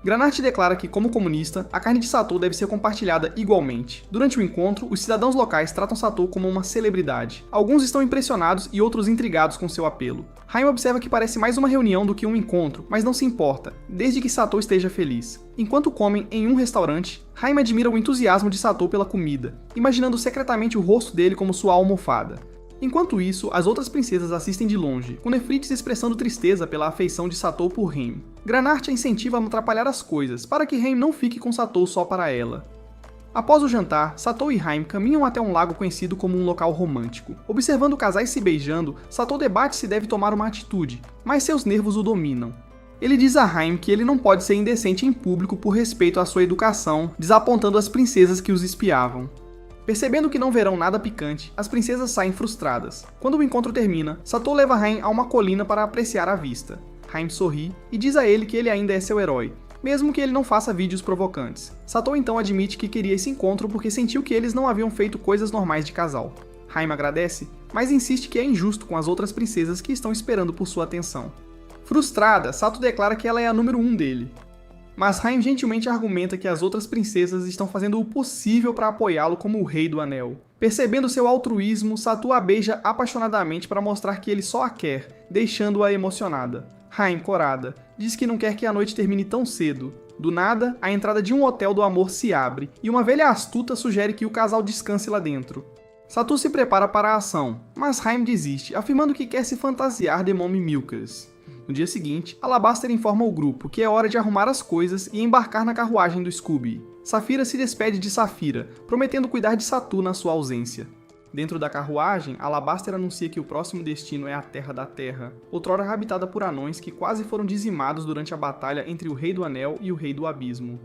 Granart declara que, como comunista, a carne de Satou deve ser compartilhada igualmente. Durante o encontro, os cidadãos locais tratam Satou como uma celebridade. Alguns estão impressionados e outros intrigados com seu apelo. Haim observa que parece mais uma reunião do que um encontro, mas não se importa, desde que Satou esteja feliz. Enquanto comem em um restaurante, Haim admira o entusiasmo de Satou pela comida, imaginando secretamente o rosto dele como sua almofada. Enquanto isso, as outras princesas assistem de longe, com Nefrites expressando tristeza pela afeição de Satou por Haim. Granart a incentiva a não atrapalhar as coisas, para que Haim não fique com Satou só para ela. Após o jantar, Satou e Haim caminham até um lago conhecido como um local romântico. Observando casais se beijando, Satou debate se deve tomar uma atitude, mas seus nervos o dominam. Ele diz a Haim que ele não pode ser indecente em público por respeito à sua educação, desapontando as princesas que os espiavam. Percebendo que não verão nada picante, as princesas saem frustradas. Quando o encontro termina, Satou leva Haim a uma colina para apreciar a vista. Haim sorri e diz a ele que ele ainda é seu herói, mesmo que ele não faça vídeos provocantes. Satou então admite que queria esse encontro porque sentiu que eles não haviam feito coisas normais de casal. Haim agradece, mas insiste que é injusto com as outras princesas que estão esperando por sua atenção. Frustrada, Satou declara que ela é a número 1 dele. Mas Haim gentilmente argumenta que as outras princesas estão fazendo o possível para apoiá-lo como o Rei do Anel. Percebendo seu altruísmo, Satou a beija apaixonadamente para mostrar que ele só a quer, deixando-a emocionada. Haim, corada, diz que não quer que a noite termine tão cedo. Do nada, a entrada de um hotel do amor se abre, e uma velha astuta sugere que o casal descanse lá dentro. Satou se prepara para a ação, mas Haim desiste, afirmando que quer se fantasiar de Mommy Milkers. No dia seguinte, Alabaster informa o grupo que é hora de arrumar as coisas e embarcar na carruagem do Scooby. Safira se despede de Safira, prometendo cuidar de Satu na sua ausência. Dentro da carruagem, Alabaster anuncia que o próximo destino é a Terra da Terra, outrora habitada por anões que quase foram dizimados durante a batalha entre o Rei do Anel e o Rei do Abismo.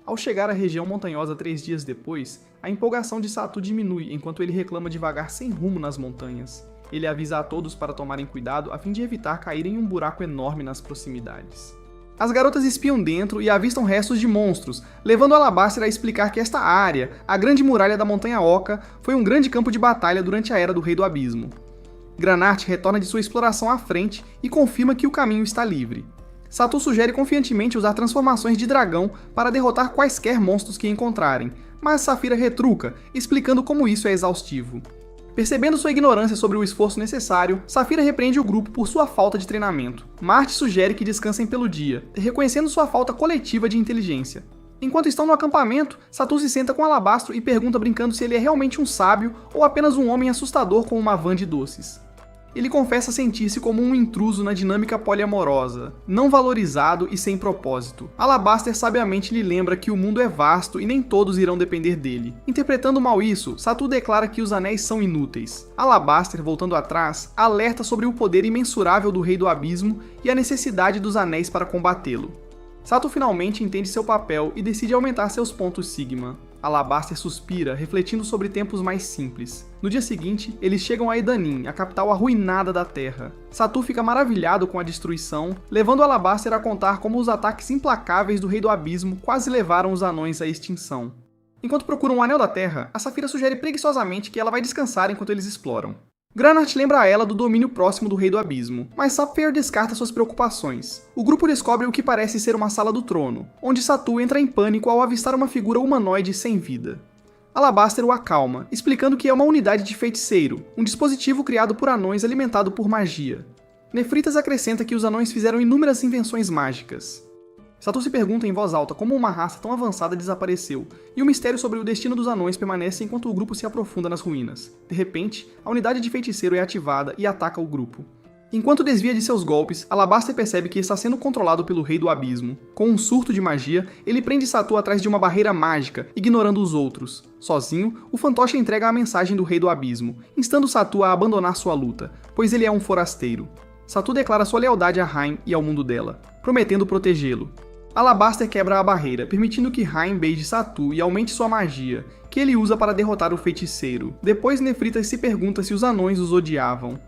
Ao chegar à região montanhosa 3 dias depois, a empolgação de Satu diminui enquanto ele reclama de vagar sem rumo nas montanhas. Ele avisa a todos para tomarem cuidado a fim de evitar cair em um buraco enorme nas proximidades. As garotas espiam dentro e avistam restos de monstros, levando Alabaster a explicar que esta área, a Grande Muralha da Montanha Oca, foi um grande campo de batalha durante a Era do Rei do Abismo. Granart retorna de sua exploração à frente e confirma que o caminho está livre. Satu sugere confiantemente usar transformações de dragão para derrotar quaisquer monstros que encontrarem, mas Safira retruca, explicando como isso é exaustivo. Percebendo sua ignorância sobre o esforço necessário, Safira repreende o grupo por sua falta de treinamento. Marte sugere que descansem pelo dia, reconhecendo sua falta coletiva de inteligência. Enquanto estão no acampamento, Satu se senta com Alabastro e pergunta brincando se ele é realmente um sábio ou apenas um homem assustador com uma van de doces. Ele confessa sentir-se como um intruso na dinâmica poliamorosa, não valorizado e sem propósito. Alabaster sabiamente lhe lembra que o mundo é vasto e nem todos irão depender dele. Interpretando mal isso, Satu declara que os anéis são inúteis. Alabaster, voltando atrás, alerta sobre o poder imensurável do Rei do Abismo e a necessidade dos anéis para combatê-lo. Satu finalmente entende seu papel e decide aumentar seus pontos Sigma. Alabaster suspira, refletindo sobre tempos mais simples. No dia seguinte, eles chegam a Edanin, a capital arruinada da Terra. Satu fica maravilhado com a destruição, levando Alabaster a contar como os ataques implacáveis do Rei do Abismo quase levaram os anões à extinção. Enquanto procuram o Anel da Terra, a Safira sugere preguiçosamente que ela vai descansar enquanto eles exploram. Granart lembra a ela do domínio próximo do Rei do Abismo, mas Sapphire descarta suas preocupações. O grupo descobre o que parece ser uma sala do trono, onde Satu entra em pânico ao avistar uma figura humanoide sem vida. Alabaster o acalma, explicando que é uma unidade de feiticeiro, um dispositivo criado por anões alimentado por magia. Nefritas acrescenta que os anões fizeram inúmeras invenções mágicas. Satu se pergunta em voz alta como uma raça tão avançada desapareceu, e o mistério sobre o destino dos anões permanece enquanto o grupo se aprofunda nas ruínas. De repente, a unidade de feiticeiro é ativada e ataca o grupo. Enquanto desvia de seus golpes, Alabaster percebe que está sendo controlado pelo Rei do Abismo. Com um surto de magia, ele prende Satu atrás de uma barreira mágica, ignorando os outros. Sozinho, o fantoche entrega a mensagem do Rei do Abismo, instando Satu a abandonar sua luta, pois ele é um forasteiro. Satu declara sua lealdade a Haim e ao mundo dela, prometendo protegê-lo. Alabaster quebra a barreira, permitindo que Haim beije Satu e aumente sua magia, que ele usa para derrotar o feiticeiro. Depois, Nefritas se pergunta se os anões os odiavam.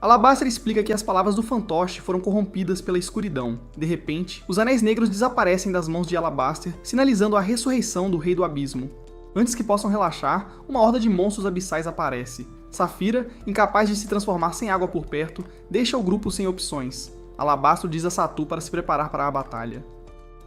Alabaster explica que as palavras do fantoche foram corrompidas pela escuridão. De repente, os anéis negros desaparecem das mãos de Alabaster, sinalizando a ressurreição do Rei do Abismo. Antes que possam relaxar, uma horda de monstros abissais aparece. Safira, incapaz de se transformar sem água por perto, deixa o grupo sem opções. Alabastro diz a Satu para se preparar para a batalha.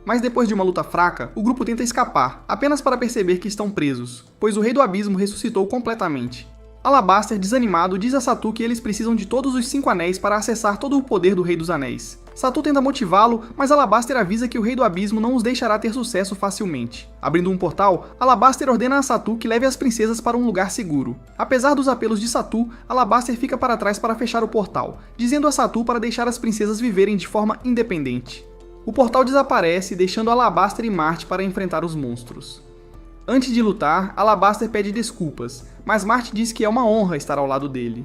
Mas depois de uma luta fraca, o grupo tenta escapar, apenas para perceber que estão presos, pois o Rei do Abismo ressuscitou completamente. Alabaster, desanimado, diz a Satu que eles precisam de todos os 5 anéis para acessar todo o poder do Rei dos Anéis. Satu tenta motivá-lo, mas Alabaster avisa que o Rei do Abismo não os deixará ter sucesso facilmente. Abrindo um portal, Alabaster ordena a Satu que leve as princesas para um lugar seguro. Apesar dos apelos de Satu, Alabaster fica para trás para fechar o portal, dizendo a Satu para deixar as princesas viverem de forma independente. O portal desaparece, deixando Alabaster e Marte para enfrentar os monstros. Antes de lutar, Alabaster pede desculpas, mas Marte diz que é uma honra estar ao lado dele.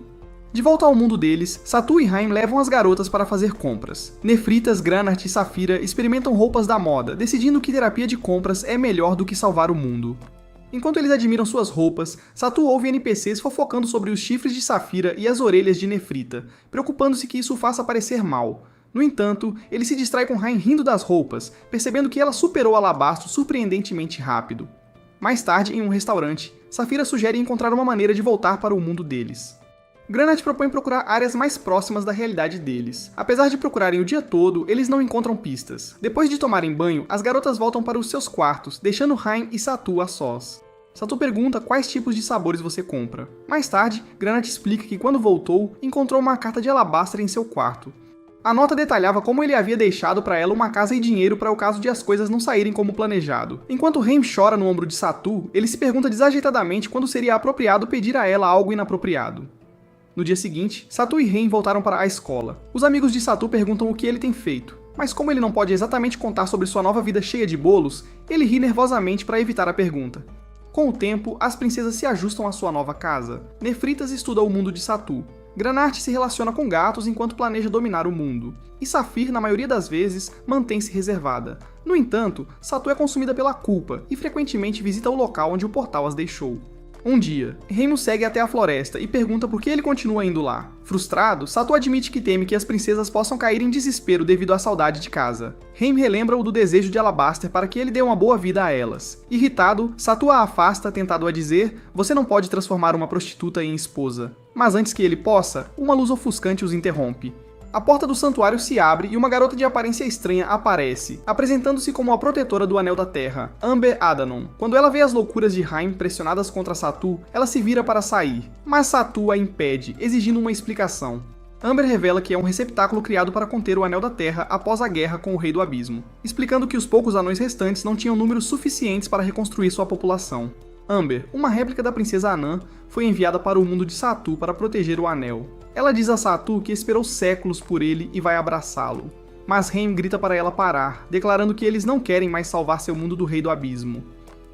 De volta ao mundo deles, Satu e Haim levam as garotas para fazer compras. Nefritas, Granart e Safira experimentam roupas da moda, decidindo que terapia de compras é melhor do que salvar o mundo. Enquanto eles admiram suas roupas, Satu ouve NPCs fofocando sobre os chifres de Safira e as orelhas de Nefrita, preocupando-se que isso o faça parecer mal. No entanto, ele se distrai com Haim rindo das roupas, percebendo que ela superou Alabastro surpreendentemente rápido. Mais tarde, em um restaurante, Safira sugere encontrar uma maneira de voltar para o mundo deles. Granart propõe procurar áreas mais próximas da realidade deles. Apesar de procurarem o dia todo, eles não encontram pistas. Depois de tomarem banho, as garotas voltam para os seus quartos, deixando Haim e Satu a sós. Satu pergunta quais tipos de sabores você compra. Mais tarde, Granart explica que quando voltou, encontrou uma carta de Alabaster em seu quarto. A nota detalhava como ele havia deixado para ela uma casa e dinheiro para o caso de as coisas não saírem como planejado. Enquanto Haim chora no ombro de Satu, ele se pergunta desajeitadamente quando seria apropriado pedir a ela algo inapropriado. No dia seguinte, Satu e Haim voltaram para a escola. Os amigos de Satu perguntam o que ele tem feito. Mas como ele não pode exatamente contar sobre sua nova vida cheia de bolos, ele ri nervosamente para evitar a pergunta. Com o tempo, as princesas se ajustam à sua nova casa. Nefritas estuda o mundo de Satu. Granarte se relaciona com gatos enquanto planeja dominar o mundo. E Saphir, na maioria das vezes, mantém-se reservada. No entanto, Satu é consumida pela culpa e frequentemente visita o local onde o portal as deixou. Um dia, Reimo segue até a floresta e pergunta por que ele continua indo lá. Frustrado, Satu admite que teme que as princesas possam cair em desespero devido à saudade de casa. Reimo relembra-o do desejo de Alabaster para que ele dê uma boa vida a elas. Irritado, Satu a afasta, tentado a dizer: "Você não pode transformar uma prostituta em esposa." Mas antes que ele possa, uma luz ofuscante os interrompe. A porta do santuário se abre e uma garota de aparência estranha aparece, apresentando-se como a protetora do Anel da Terra, Amber Adanon. Quando ela vê as loucuras de Haim pressionadas contra Satu, ela se vira para sair, mas Satu a impede, exigindo uma explicação. Amber revela que é um receptáculo criado para conter o Anel da Terra após a guerra com o Rei do Abismo, explicando que os poucos anões restantes não tinham números suficientes para reconstruir sua população. Amber, uma réplica da princesa Anã, foi enviada para o mundo de Satu para proteger o anel. Ela diz a Satu que esperou séculos por ele e vai abraçá-lo. Mas Reim grita para ela parar, declarando que eles não querem mais salvar seu mundo do Rei do Abismo.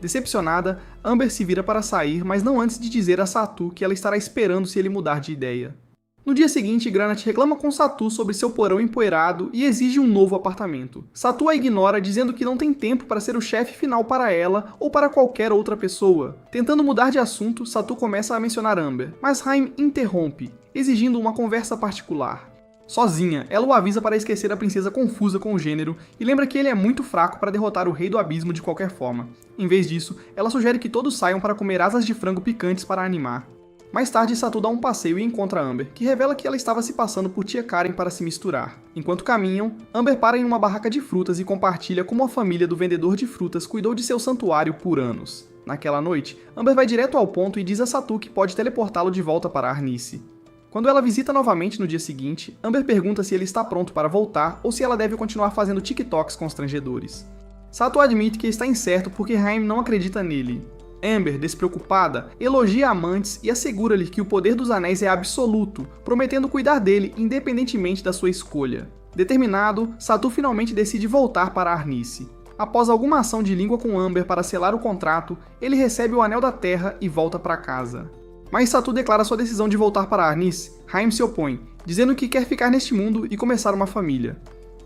Decepcionada, Amber se vira para sair, mas não antes de dizer a Satu que ela estará esperando se ele mudar de ideia. No dia seguinte, Granat reclama com Satu sobre seu porão empoeirado e exige um novo apartamento. Satu a ignora, dizendo que não tem tempo para ser o chefe final para ela ou para qualquer outra pessoa. Tentando mudar de assunto, Satu começa a mencionar Amber, mas Haim interrompe, exigindo uma conversa particular. Sozinha, ela o avisa para esquecer a princesa confusa com o gênero e lembra que ele é muito fraco para derrotar o Rei do Abismo de qualquer forma. Em vez disso, ela sugere que todos saiam para comer asas de frango picantes para animar. Mais tarde, Satu dá um passeio e encontra Amber, que revela que ela estava se passando por tia Karen para se misturar. Enquanto caminham, Amber para em uma barraca de frutas e compartilha como a família do vendedor de frutas cuidou de seu santuário por anos. Naquela noite, Amber vai direto ao ponto e diz a Satu que pode teleportá-lo de volta para Arnice. Quando ela visita novamente no dia seguinte, Amber pergunta se ele está pronto para voltar ou se ela deve continuar fazendo TikToks constrangedores. Satu admite que está incerto porque Haim não acredita nele. Amber, despreocupada, elogia Amantes e assegura-lhe que o poder dos anéis é absoluto, prometendo cuidar dele independentemente da sua escolha. Determinado, Satu finalmente decide voltar para Arnice. Após alguma ação de língua com Amber para selar o contrato, ele recebe o Anel da Terra e volta para casa. Mas Satu declara sua decisão de voltar para Arnice. Haim se opõe, dizendo que quer ficar neste mundo e começar uma família.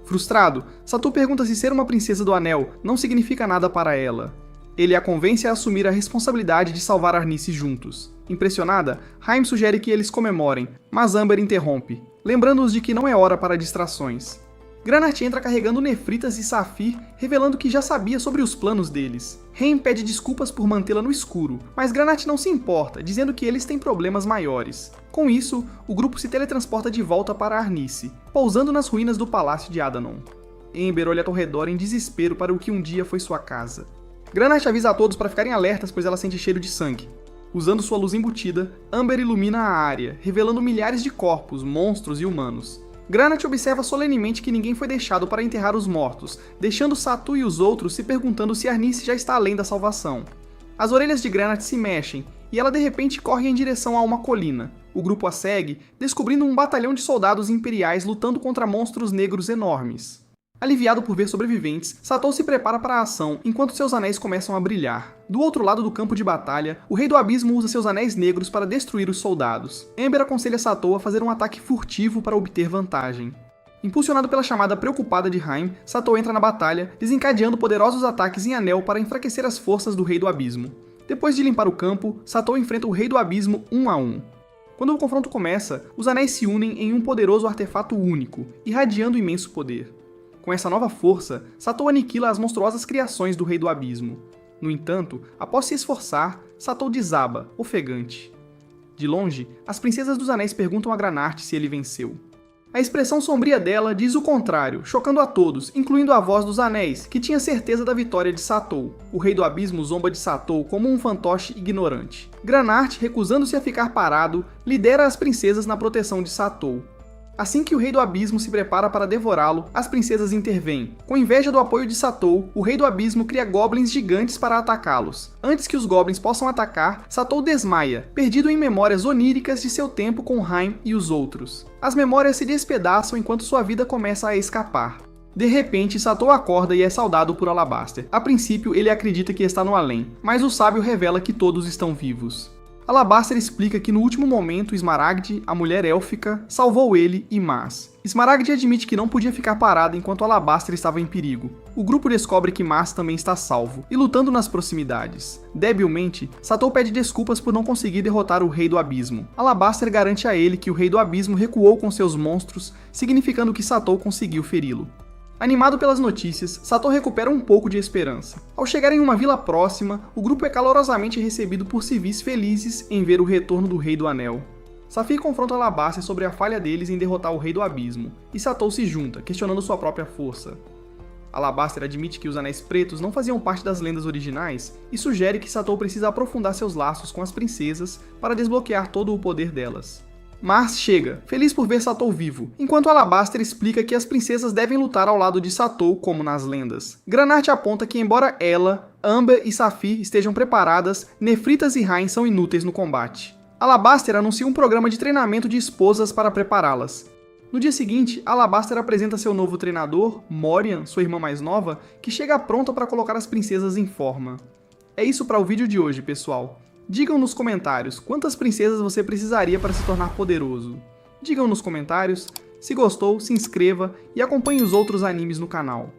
Frustrado, Satu pergunta se ser uma princesa do Anel não significa nada para ela. Ele a convence a assumir a responsabilidade de salvar Arnice juntos. Impressionada, Haim sugere que eles comemorem, mas Amber interrompe, lembrando-os de que não é hora para distrações. Granat entra carregando Nefritas e Saphir, revelando que já sabia sobre os planos deles. Haim pede desculpas por mantê-la no escuro, mas Granat não se importa, dizendo que eles têm problemas maiores. Com isso, o grupo se teletransporta de volta para Arnice, pousando nas ruínas do Palácio de Adanon. Amber olha ao redor em desespero para o que um dia foi sua casa. Granat avisa a todos para ficarem alertas, pois ela sente cheiro de sangue. Usando sua luz embutida, Amber ilumina a área, revelando milhares de corpos, monstros e humanos. Granat observa solenemente que ninguém foi deixado para enterrar os mortos, deixando Satu e os outros se perguntando se Arnice já está além da salvação. As orelhas de Granat se mexem, e ela de repente corre em direção a uma colina. O grupo a segue, descobrindo um batalhão de soldados imperiais lutando contra monstros negros enormes. Aliviado por ver sobreviventes, Satu se prepara para a ação enquanto seus anéis começam a brilhar. Do outro lado do campo de batalha, o Rei do Abismo usa seus anéis negros para destruir os soldados. Amber aconselha Satu a fazer um ataque furtivo para obter vantagem. Impulsionado pela chamada preocupada de Haim, Satu entra na batalha, desencadeando poderosos ataques em anel para enfraquecer as forças do Rei do Abismo. Depois de limpar o campo, Satu enfrenta o Rei do Abismo 1 a 1. Quando o confronto começa, os anéis se unem em um poderoso artefato único, irradiando imenso poder. Com essa nova força, Satu aniquila as monstruosas criações do Rei do Abismo. No entanto, após se esforçar, Satu desaba, ofegante. De longe, as princesas dos anéis perguntam a Granart se ele venceu. A expressão sombria dela diz o contrário, chocando a todos, incluindo a voz dos anéis, que tinha certeza da vitória de Satu. O Rei do Abismo zomba de Satu como um fantoche ignorante. Granart, recusando-se a ficar parado, lidera as princesas na proteção de Satu. Assim que o Rei do Abismo se prepara para devorá-lo, as princesas intervêm. Com inveja do apoio de Satu, o Rei do Abismo cria goblins gigantes para atacá-los. Antes que os goblins possam atacar, Satu desmaia, perdido em memórias oníricas de seu tempo com Haim e os outros. As memórias se despedaçam enquanto sua vida começa a escapar. De repente, Satou acorda e é saudado por Alabaster. A princípio, ele acredita que está no além, mas o sábio revela que todos estão vivos. Alabaster explica que no último momento Smaragd, a mulher élfica, salvou ele e Maz. Smaragd admite que não podia ficar parada enquanto Alabaster estava em perigo. O grupo descobre que Maz também está salvo e lutando nas proximidades. Debilmente, Satou pede desculpas por não conseguir derrotar o Rei do Abismo. Alabaster garante a ele que o Rei do Abismo recuou com seus monstros, significando que Satou conseguiu feri-lo. Animado pelas notícias, Satou recupera um pouco de esperança. Ao chegar em uma vila próxima, o grupo é calorosamente recebido por civis felizes em ver o retorno do Rei do Anel. Safir confronta Alabaster sobre a falha deles em derrotar o Rei do Abismo, e Satou se junta, questionando sua própria força. Alabaster admite que os Anéis Pretos não faziam parte das lendas originais e sugere que Satou precisa aprofundar seus laços com as princesas para desbloquear todo o poder delas. Maz chega, feliz por ver Satou vivo, enquanto Alabaster explica que as princesas devem lutar ao lado de Satou como nas lendas. Granarte aponta que embora ela, Amber e Safir estejam preparadas, Nefritas e Rain são inúteis no combate. Alabaster anuncia um programa de treinamento de esposas para prepará-las. No dia seguinte, Alabaster apresenta seu novo treinador, Morian, sua irmã mais nova, que chega pronta para colocar as princesas em forma. É isso para o vídeo de hoje, pessoal. Digam nos comentários quantas princesas você precisaria para se tornar poderoso. Digam nos comentários, se gostou, se inscreva e acompanhe os outros animes no canal.